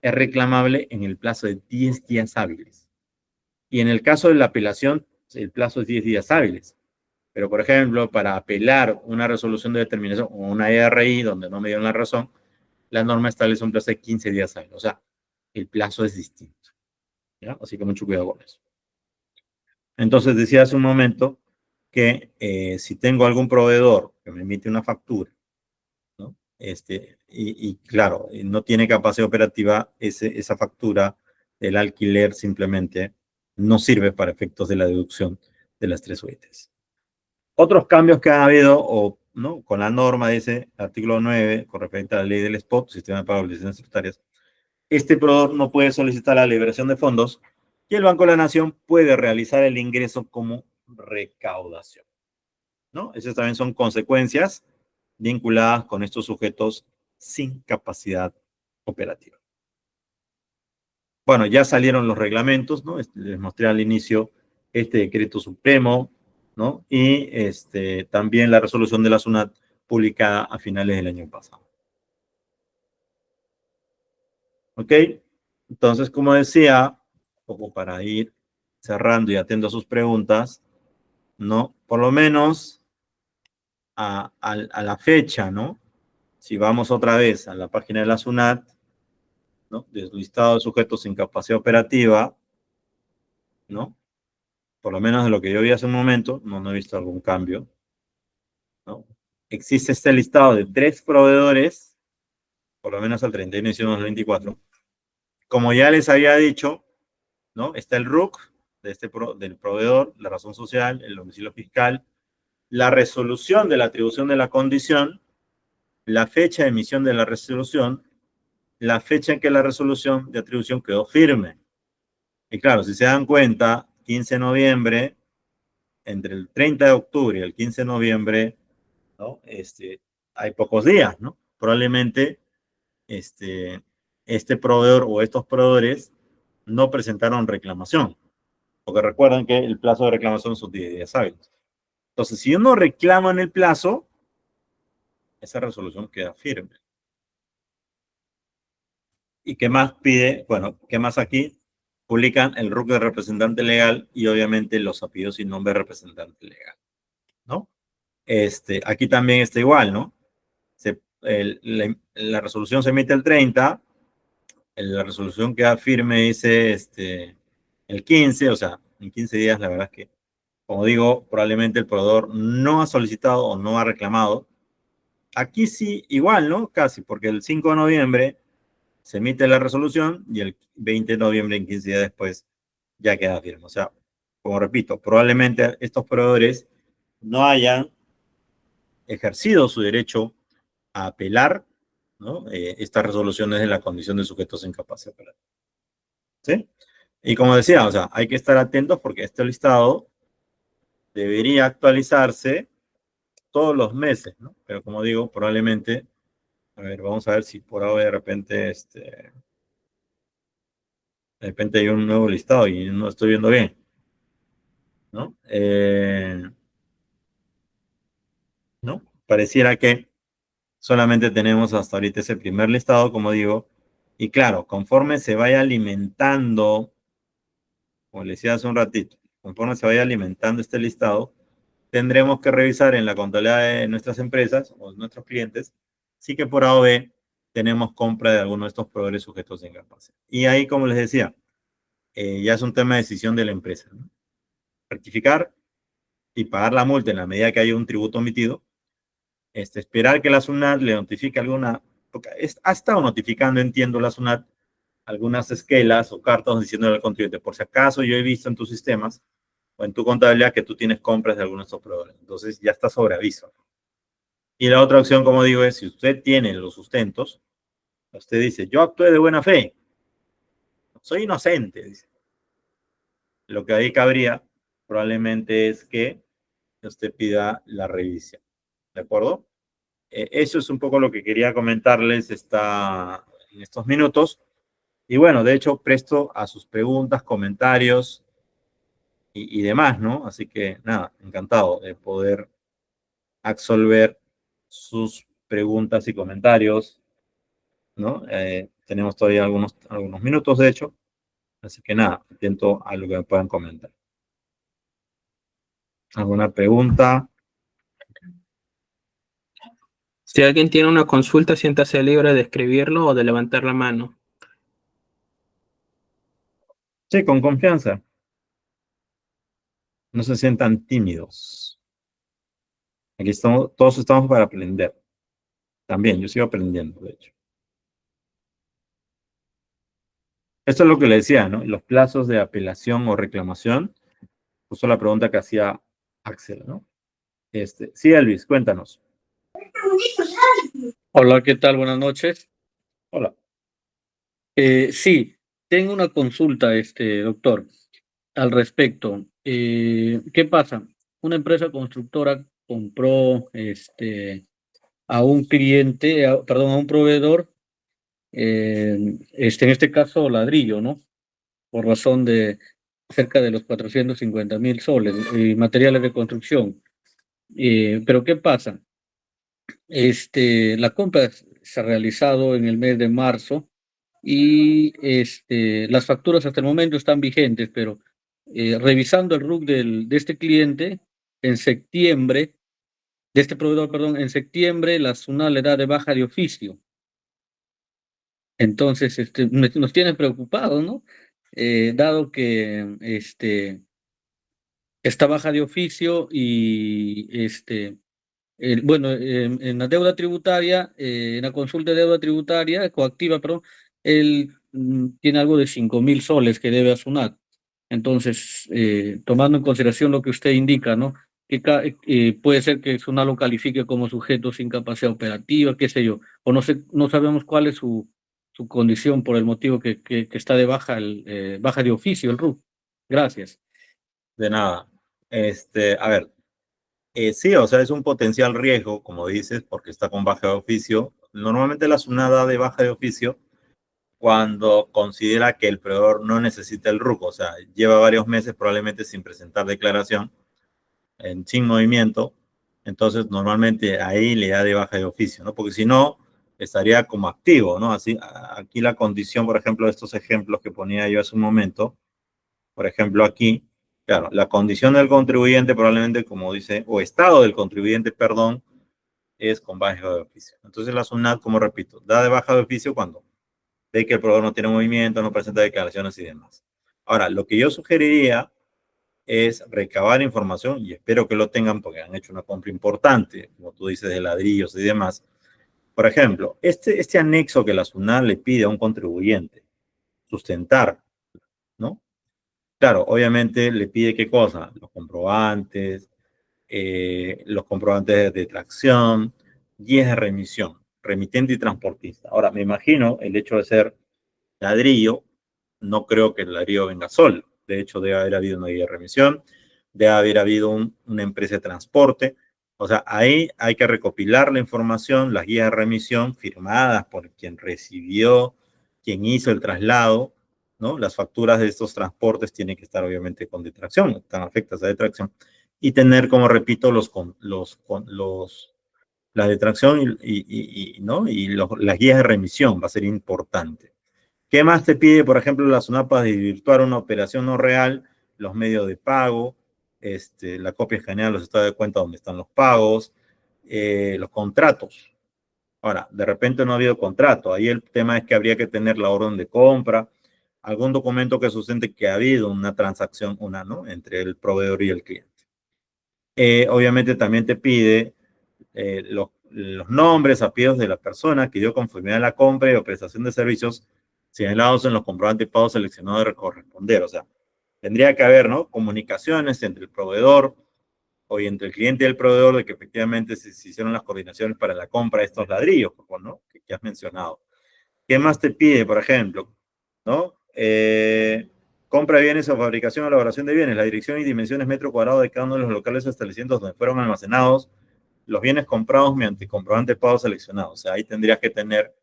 es reclamable en el plazo de 10 días hábiles. Y en el caso de la apelación, el plazo es 10 días hábiles. Pero, por ejemplo, para apelar una resolución de determinación o una ERI donde no me dieron la razón, la norma establece un plazo de 15 días hábiles. O sea, el plazo es distinto, ¿ya? Así que mucho cuidado con eso. Entonces, decía hace un momento que si tengo algún proveedor que me emite una factura, ¿no? Y claro, no tiene capacidad operativa, esa factura del alquiler simplemente no sirve para efectos de la deducción de las 3 UITs. Otros cambios que ha habido, o, ¿no? Con la norma de ese artículo 9, con referente a la ley del SPOT, Sistema de Pago de Licencias Tributarias, este proveedor no puede solicitar la liberación de fondos y el Banco de la Nación puede realizar el ingreso como recaudación, ¿no? Esas también son consecuencias vinculadas con estos sujetos sin capacidad operativa. Bueno, ya salieron los reglamentos, ¿no? Les mostré al inicio este decreto supremo, ¿no? Y también la resolución de la SUNAT publicada a finales del año pasado. ¿Ok? Entonces, como decía, como para ir cerrando y atento a sus preguntas, ¿no? Por lo menos a la fecha, ¿no? Si vamos otra vez a la página de la SUNAT, ¿no? Del listado de sujetos sin capacidad operativa, ¿no? Por lo menos de lo que yo vi hace un momento, no he visto algún cambio, ¿no? Existe este listado de 3 proveedores, por lo menos al 31 de diciembre de 2024, como ya les había dicho, ¿no? Está el RUC del proveedor, la razón social, el domicilio fiscal, la resolución de la atribución de la condición, la fecha de emisión de la resolución, la fecha en que la resolución de atribución quedó firme. Y claro, si se dan cuenta, 15 de noviembre, entre el 30 de octubre y el 15 de noviembre, ¿no? Hay pocos días, ¿no? Probablemente este proveedor o estos proveedores no presentaron reclamación, porque recuerden que el plazo de reclamación son 10 días hábiles. Entonces, si uno reclama en el plazo, esa resolución queda firme. ¿Y qué más pide? Bueno, ¿qué más aquí? Publican el RUC de representante legal y obviamente los apellidos y nombre de representante legal, ¿no? Aquí también está igual, ¿no? La resolución se emite el 30, la resolución queda firme, dice el 15, o sea, en 15 días, la verdad es que, como digo, probablemente el proveedor no ha solicitado o no ha reclamado. Aquí sí, igual, ¿no? Casi, porque el 5 de noviembre se emite la resolución y el 20 de noviembre, en 15 días después, ya queda firme. O sea, como repito, probablemente estos proveedores no hayan ejercido su derecho a apelar, ¿no? Estas resoluciones de la condición de sujetos en capacidad de apelar. ¿Sí? Y como decía, o sea, hay que estar atentos porque este listado debería actualizarse todos los meses, ¿no? Pero como digo, probablemente, a ver, vamos a ver si por ahora de repente hay un nuevo listado y no estoy viendo bien, ¿no? ¿No? Pareciera que solamente tenemos hasta ahorita ese primer listado, como digo, y claro, conforme se vaya alimentando, como les decía hace un ratito, conforme se vaya alimentando este listado, tendremos que revisar en la contabilidad de nuestras empresas o de nuestros clientes, sí que por A o B tenemos compra de alguno de estos proveedores sujetos de incapacidad. Y ahí, como les decía, ya es un tema de decisión de la empresa, ¿no? Rectificar y pagar la multa en la medida que haya un tributo omitido, esperar que la SUNAT le notifique alguna, porque ha estado notificando, entiendo, la SUNAT algunas esquelas o cartas diciéndole al contribuyente, por si acaso yo he visto en tus sistemas o en tu contabilidad que tú tienes compras de algunos de estos proveedores. Entonces ya está sobre aviso. Y la otra opción, como digo, es si usted tiene los sustentos, usted dice, yo actué de buena fe, soy inocente, dice. Lo que ahí cabría probablemente es que usted pida la revisión. ¿De acuerdo? Eso es un poco lo que quería comentarles en estos minutos. Y bueno, de hecho, presto a sus preguntas, comentarios y demás, ¿no? Así que nada, encantado de poder absolver sus preguntas y comentarios, ¿no? Tenemos todavía algunos minutos, de hecho. Así que nada, atento a lo que me puedan comentar. ¿Alguna pregunta? Si alguien tiene una consulta, siéntase libre de escribirlo o de levantar la mano. Sí, con confianza. No se sientan tímidos. Aquí estamos, todos estamos para aprender. También, yo sigo aprendiendo, de hecho. Esto es lo que le decía, ¿no? Los plazos de apelación o reclamación. Justo la pregunta que hacía Axel, ¿no? Sí, Elvis, cuéntanos. Hola, ¿qué tal? Buenas noches. Hola. Sí, tengo una consulta, doctor, al respecto. ¿Qué pasa? Una empresa constructora compró, a un cliente, perdón, a un proveedor, en este caso ladrillo, ¿no? Por razón de cerca de los 450.000 soles y materiales de construcción. Pero ¿qué pasa? La compra se ha realizado en el mes de marzo y las facturas hasta el momento están vigentes, pero revisando el RUC de este cliente, en septiembre, de este proveedor, perdón, en septiembre la SUNAT le da de baja de oficio. Entonces, nos tiene preocupados, ¿no? Dado que esta baja de oficio y bueno, en la deuda tributaria, en la consulta de deuda tributaria coactiva, perdón, el tiene algo de 5.000 soles que debe a SUNAT. Entonces, tomando en consideración lo que usted indica, ¿no? Puede ser que SUNAT lo califique como sujeto sin capacidad operativa, qué sé yo, o no sé, no sabemos cuál es su condición por el motivo que está de baja, baja de oficio el RUC. Gracias. De nada. A ver, sí, o sea, es un potencial riesgo, como dices, porque está con baja de oficio. Normalmente la SUNAT da de baja de oficio cuando considera que el proveedor no necesita el RUC, o sea, lleva varios meses probablemente sin presentar declaración, sin movimiento, entonces normalmente ahí le da de baja de oficio, ¿no? Porque si no, estaría como activo, ¿no? Así, aquí la condición, por ejemplo, de estos ejemplos que ponía yo hace un momento, por ejemplo, aquí, claro, la condición del contribuyente probablemente, como dice, o estado del contribuyente, perdón, es con baja de oficio. Entonces la SUNAT, como repito, da de baja de oficio cuando ve que el proveedor no tiene movimiento, no presenta declaraciones y demás. Ahora, lo que yo sugeriría es recabar información, y espero que lo tengan porque han hecho una compra importante, como tú dices, de ladrillos y demás. Por ejemplo, este anexo que la SUNAT le pide a un contribuyente, sustentar, ¿no? Claro, obviamente le pide qué cosa, los comprobantes de tracción, guías de remisión, remitente y transportista. Ahora, me imagino el hecho de ser ladrillo, no creo que el ladrillo venga solo. De hecho, debe haber habido una guía de remisión, debe haber habido una empresa de transporte. O sea, ahí hay que recopilar la información, las guías de remisión firmadas por quien recibió, quien hizo el traslado, ¿no? Las facturas de estos transportes tienen que estar obviamente con detracción, están afectas a detracción, y tener, como repito, la detracción ¿no? Las guías de remisión va a ser importante. ¿Qué más te pide, por ejemplo, la SUNAT para desvirtuar una operación no real? Los medios de pago, la copia general de los estados de cuenta donde están los pagos, los contratos. Ahora, de repente no ha habido contrato. Ahí el tema es que habría que tener la orden de compra, algún documento que sustente que ha habido una transacción, ¿no? Entre el proveedor y el cliente. Obviamente también te pide los nombres, apellidos de la persona que dio conformidad a la compra y o prestación de servicios señalados en los comprobantes de pago seleccionados de corresponder. O sea, tendría que haber, ¿no? Comunicaciones entre el proveedor o entre el cliente y el proveedor de que efectivamente se hicieron las coordinaciones para la compra de estos ladrillos, ¿no? Que has mencionado. ¿Qué más te pide, por ejemplo? ¿No? Compra de bienes o fabricación o elaboración de bienes, la dirección y dimensiones metro cuadrado de cada uno de los locales o establecimientos donde fueron almacenados los bienes comprados mediante comprobante de pago seleccionado. O sea, ahí tendrías que tener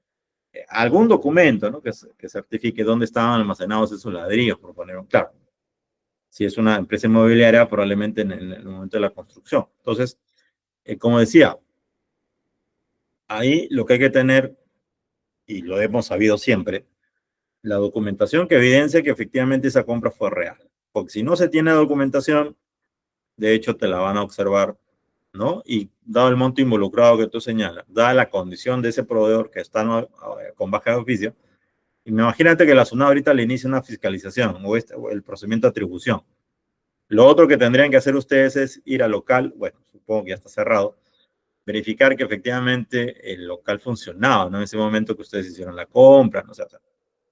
algún documento, ¿no? Que certifique dónde estaban almacenados esos ladrillos, por poner un claro. Si es una empresa inmobiliaria, probablemente en el momento de la construcción. Entonces, como decía, ahí lo que hay que tener, y lo hemos sabido siempre, la documentación que evidencia que efectivamente esa compra fue real. Porque si no se tiene documentación, de hecho te la van a observar, ¿no? Y dado el monto involucrado que tú señalas, dada la condición de ese proveedor que está con baja de oficio, imagínate que la SUNAT ahorita le inicia una fiscalización o el procedimiento de atribución. Lo otro que tendrían que hacer ustedes es ir al local, bueno, supongo que ya está cerrado, verificar que efectivamente el local funcionaba, ¿no? En ese momento que ustedes hicieron la compra, ¿no? O sea,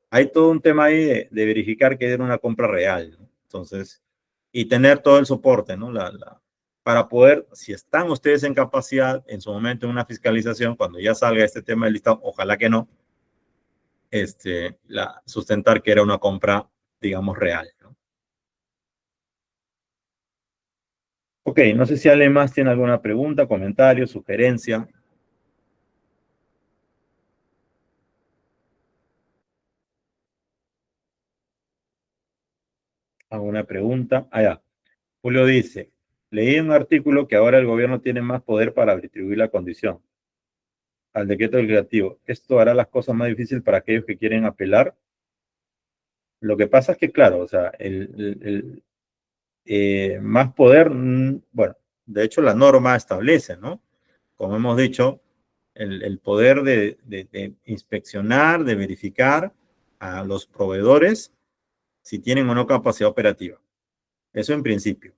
hay todo un tema ahí de verificar que era una compra real, ¿no? Entonces, y tener todo el soporte, ¿no? Para poder, si están ustedes en capacidad, en su momento en una fiscalización, cuando ya salga este tema del listado, ojalá que no, sustentar que era una compra, digamos, real, ¿no? Ok, no sé si alguien más tiene alguna pregunta, comentario, sugerencia. ¿Alguna pregunta? Allá. Julio dice, leí en un artículo que ahora el gobierno tiene más poder para distribuir la condición al decreto legislativo. ¿Esto hará las cosas más difíciles para aquellos que quieren apelar? Lo que pasa es que, claro, o sea, más poder, bueno, de hecho la norma establece, ¿no? Como hemos dicho, el poder de inspeccionar, de verificar a los proveedores si tienen o no capacidad operativa. Eso en principio.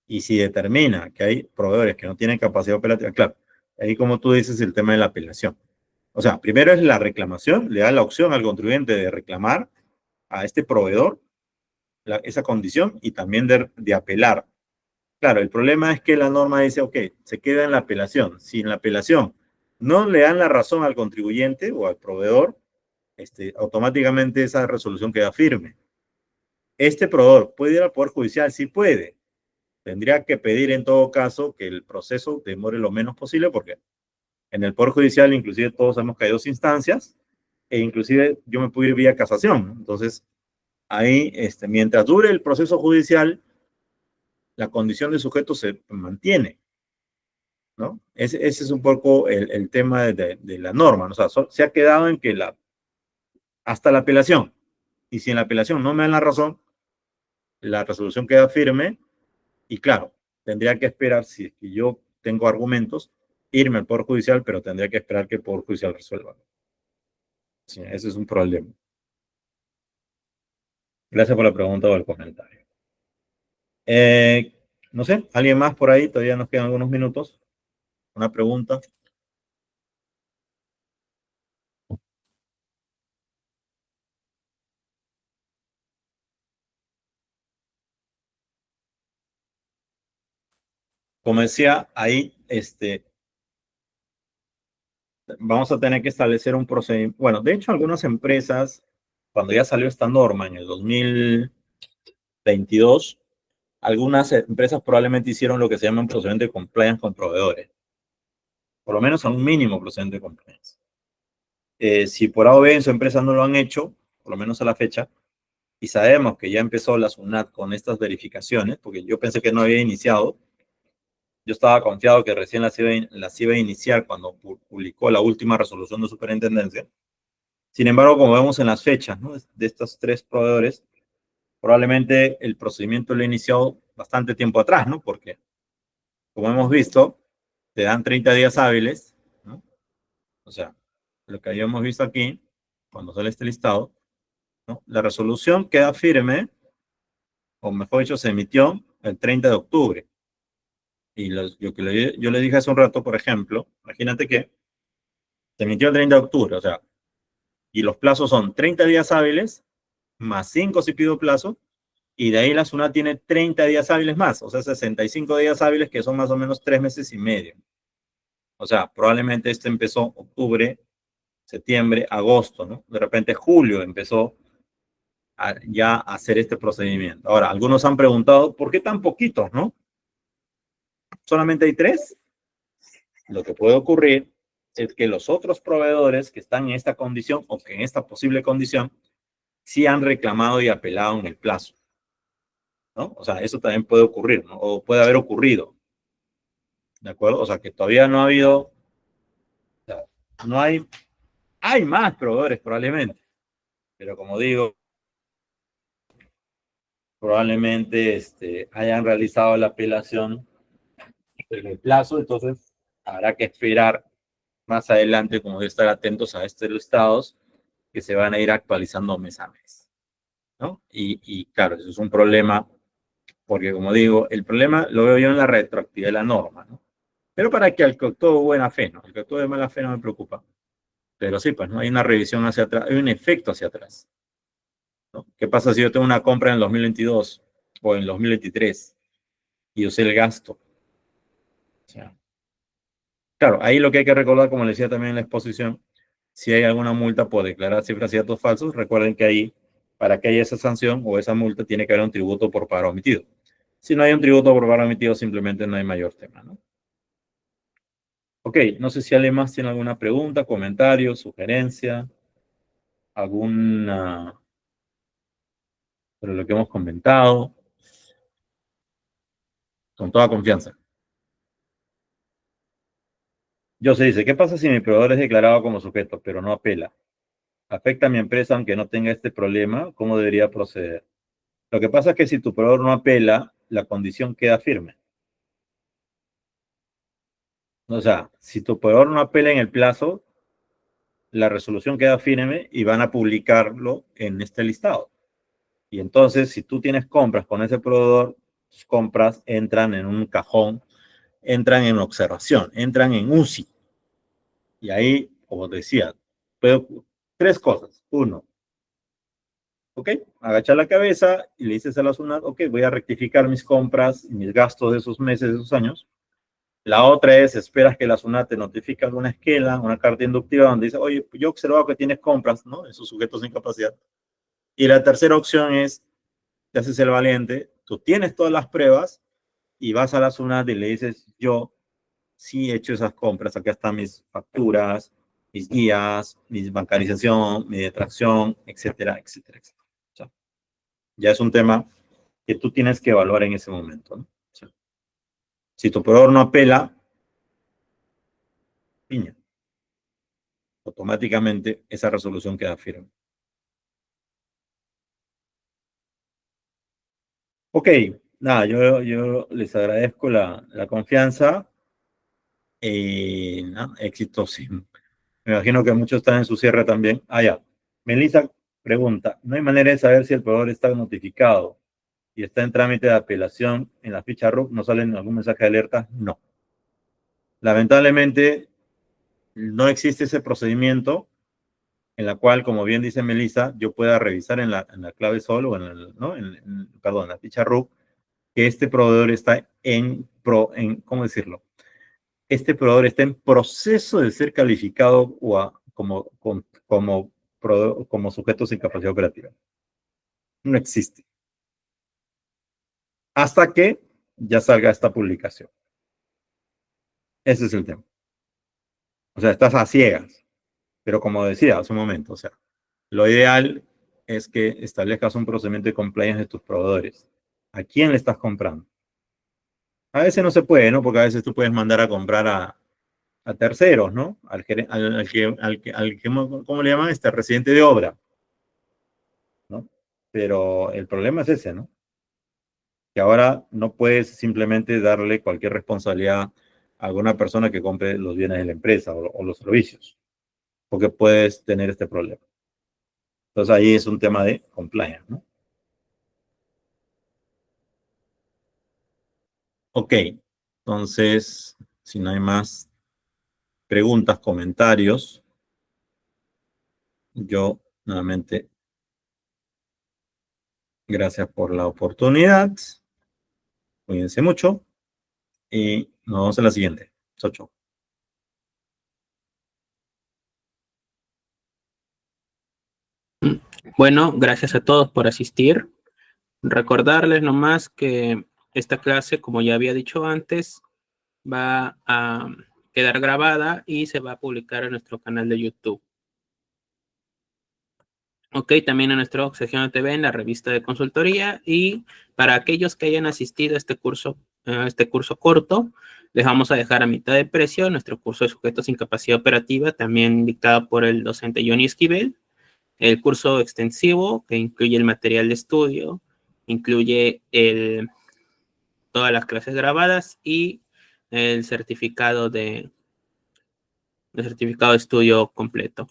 Y si determina que hay proveedores que no tienen capacidad operativa, claro, ahí como tú dices el tema de la apelación. O sea, primero es la reclamación, le da la opción al contribuyente de reclamar a este proveedor esa condición y también de apelar. Claro, el problema es que la norma dice, ok, se queda en la apelación. Si en la apelación no le dan la razón al contribuyente o al proveedor, automáticamente esa resolución queda firme. Este proveedor puede ir al Poder Judicial, sí puede. Tendría que pedir en todo caso que el proceso demore lo menos posible porque en el Poder Judicial inclusive todos sabemos que hay dos instancias e inclusive yo me puedo ir vía casación. Entonces, ahí, mientras dure el proceso judicial, la condición de sujeto se mantiene, ¿no? Ese es un poco el tema de la norma, ¿no? O sea, se ha quedado en que hasta la apelación, y si en la apelación no me dan la razón, la resolución queda firme, y claro, tendría que esperar, si es que yo tengo argumentos, irme al Poder Judicial, pero tendría que esperar que el Poder Judicial resuelva. Sí, ese es un problema. Gracias por la pregunta o el comentario. No sé, ¿alguien más por ahí? Todavía nos quedan algunos minutos. ¿Una pregunta? Como decía, ahí vamos a tener que establecer un procedimiento. Bueno, de hecho, algunas empresas, cuando ya salió esta norma en el 2022, algunas empresas probablemente hicieron lo que se llama un procedimiento de compliance con proveedores. Por lo menos a un mínimo procedimiento de compliance. Si por A o B en su empresa no lo han hecho, por lo menos a la fecha, y sabemos que ya empezó la SUNAT con estas verificaciones, porque yo pensé que no había iniciado, yo estaba confiado que recién las iba a iniciar cuando publicó la última resolución de superintendencia. Sin embargo, como vemos en las fechas, ¿no?, de estos tres proveedores, probablemente el procedimiento lo he iniciado bastante tiempo atrás, ¿no? Porque, como hemos visto, te dan 30 días hábiles, ¿no? O sea, lo que habíamos visto aquí, cuando sale este listado, ¿no? La resolución queda firme, o mejor dicho, se emitió el 30 de octubre. Y yo le dije hace un rato, por ejemplo, imagínate que se emitió el 30 de octubre, o sea, y los plazos son 30 días hábiles, más 5 si pido plazo, y de ahí la SUNAT tiene 30 días hábiles más, o sea, 65 días hábiles, que son más o menos 3 meses y medio. O sea, probablemente empezó octubre, septiembre, agosto, ¿no? De repente julio empezó ya a hacer este procedimiento. Ahora, algunos han preguntado, ¿por qué tan poquitos, no? ¿Solamente hay 3? Lo que puede ocurrir es que los otros proveedores que están en esta condición o que en esta posible condición sí han reclamado y apelado en el plazo, ¿no? O sea, eso también puede ocurrir, ¿no? O puede haber ocurrido, ¿de acuerdo? O sea, que todavía no ha habido, o sea, no hay más proveedores probablemente, pero como digo, probablemente hayan realizado la apelación en el plazo, entonces habrá que esperar más adelante, como de estar atentos a estos listados que se van a ir actualizando mes a mes, ¿no? Y claro, eso es un problema, porque como digo, el problema lo veo yo en la retroactividad de la norma, ¿no? Pero para que actuó de buena fe, ¿no? El que actuó de mala fe no me preocupa. Pero sí, pues, ¿no? Hay una revisión hacia atrás, hay un efecto hacia atrás, ¿no? ¿Qué pasa si yo tengo una compra en el 2022 o en el 2023 y usé el gasto? O sea, claro, ahí lo que hay que recordar, como les decía también en la exposición, si hay alguna multa por declarar cifras y datos falsos, recuerden que ahí, para que haya esa sanción o esa multa, tiene que haber un tributo por pago omitido. Si no hay un tributo por pago omitido, simplemente no hay mayor tema, ¿no? Ok, no sé si alguien más tiene alguna pregunta, comentario, sugerencia, alguna sobre lo que hemos comentado. Con toda confianza. Yo se dice, ¿qué pasa si mi proveedor es declarado como sujeto, pero no apela? ¿Afecta a mi empresa aunque no tenga este problema? ¿Cómo debería proceder? Lo que pasa es que si tu proveedor no apela, la condición queda firme. O sea, si tu proveedor no apela en el plazo, la resolución queda firme y van a publicarlo en este listado. Y entonces, si tú tienes compras con ese proveedor, tus compras entran en un cajón, entran en observación, entran en UCI. Y ahí como decía, tres cosas. Uno, ¿ok? Agacha la cabeza y le dices a la SUNAT, ok, voy a rectificar mis compras y mis gastos de esos meses, de esos años. La otra es, esperas que la SUNAT te notifique alguna esquela, una carta inductiva donde dice, oye, yo he observado que tienes compras, ¿no? Esos sujetos de incapacidad. Y la tercera opción es, te haces el valiente, tú tienes todas las pruebas y vas a la SUNAT y le dices, yo sí he hecho esas compras, acá están mis facturas, mis guías, mi bancarización, mi detracción, etcétera, etcétera, etcétera. O sea, ya es un tema que tú tienes que evaluar en ese momento, ¿no? O sea, si tu proveedor no apela, piña, automáticamente esa resolución queda firme. Ok, nada, yo les agradezco la confianza. ¿No? Éxito, sí. Me imagino que muchos están en su cierre también. Ah, ya. Melissa pregunta, ¿no hay manera de saber si el proveedor está notificado y está en trámite de apelación en la ficha RUC? ¿No sale algún mensaje de alerta? No. Lamentablemente, no existe ese procedimiento en la cual, como bien dice Melissa, yo pueda revisar en la clave solo, o ¿no? Perdón, en la ficha RUC, que este proveedor está ¿cómo decirlo? Este proveedor está en proceso de ser calificado como sujeto sin capacidad operativa. No existe. Hasta que ya salga esta publicación. Ese es el tema. O sea, estás a ciegas. Pero como decía hace un momento, o sea, lo ideal es que establezcas un procedimiento de compliance de tus proveedores. ¿A quién le estás comprando? A veces no se puede, ¿no? Porque a veces tú puedes mandar a comprar a terceros, ¿no? ¿Cómo le llaman? Residente de obra, ¿no? Pero el problema es ese, ¿no? Que ahora no puedes simplemente darle cualquier responsabilidad a alguna persona que compre los bienes de la empresa o los servicios, porque puedes tener este problema. Entonces ahí es un tema de compliance, ¿no? Ok, entonces, si no hay más preguntas, comentarios, yo nuevamente, gracias por la oportunidad. Cuídense mucho y nos vemos en la siguiente. Chau, chau. Bueno, gracias a todos por asistir. Recordarles nomás que esta clase, como ya había dicho antes, va a quedar grabada y se va a publicar en nuestro canal de YouTube. Ok, también en nuestra sección TV, en la revista de consultoría, y para aquellos que hayan asistido a este curso corto, les vamos a dejar a mitad de precio nuestro curso de sujetos sin capacidad operativa, también dictado por el docente Johnny Esquivel, el curso extensivo que incluye el material de estudio, incluye todas las clases grabadas y el certificado de estudio completo.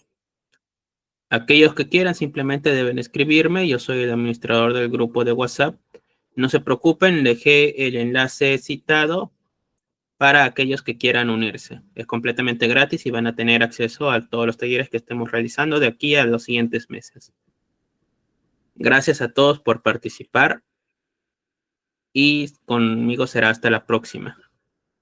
Aquellos que quieran simplemente deben escribirme. Yo soy el administrador del grupo de WhatsApp. No se preocupen, dejé el enlace citado para aquellos que quieran unirse. Es completamente gratis y van a tener acceso a todos los talleres que estemos realizando de aquí a los siguientes meses. Gracias a todos por participar y conmigo será hasta la próxima.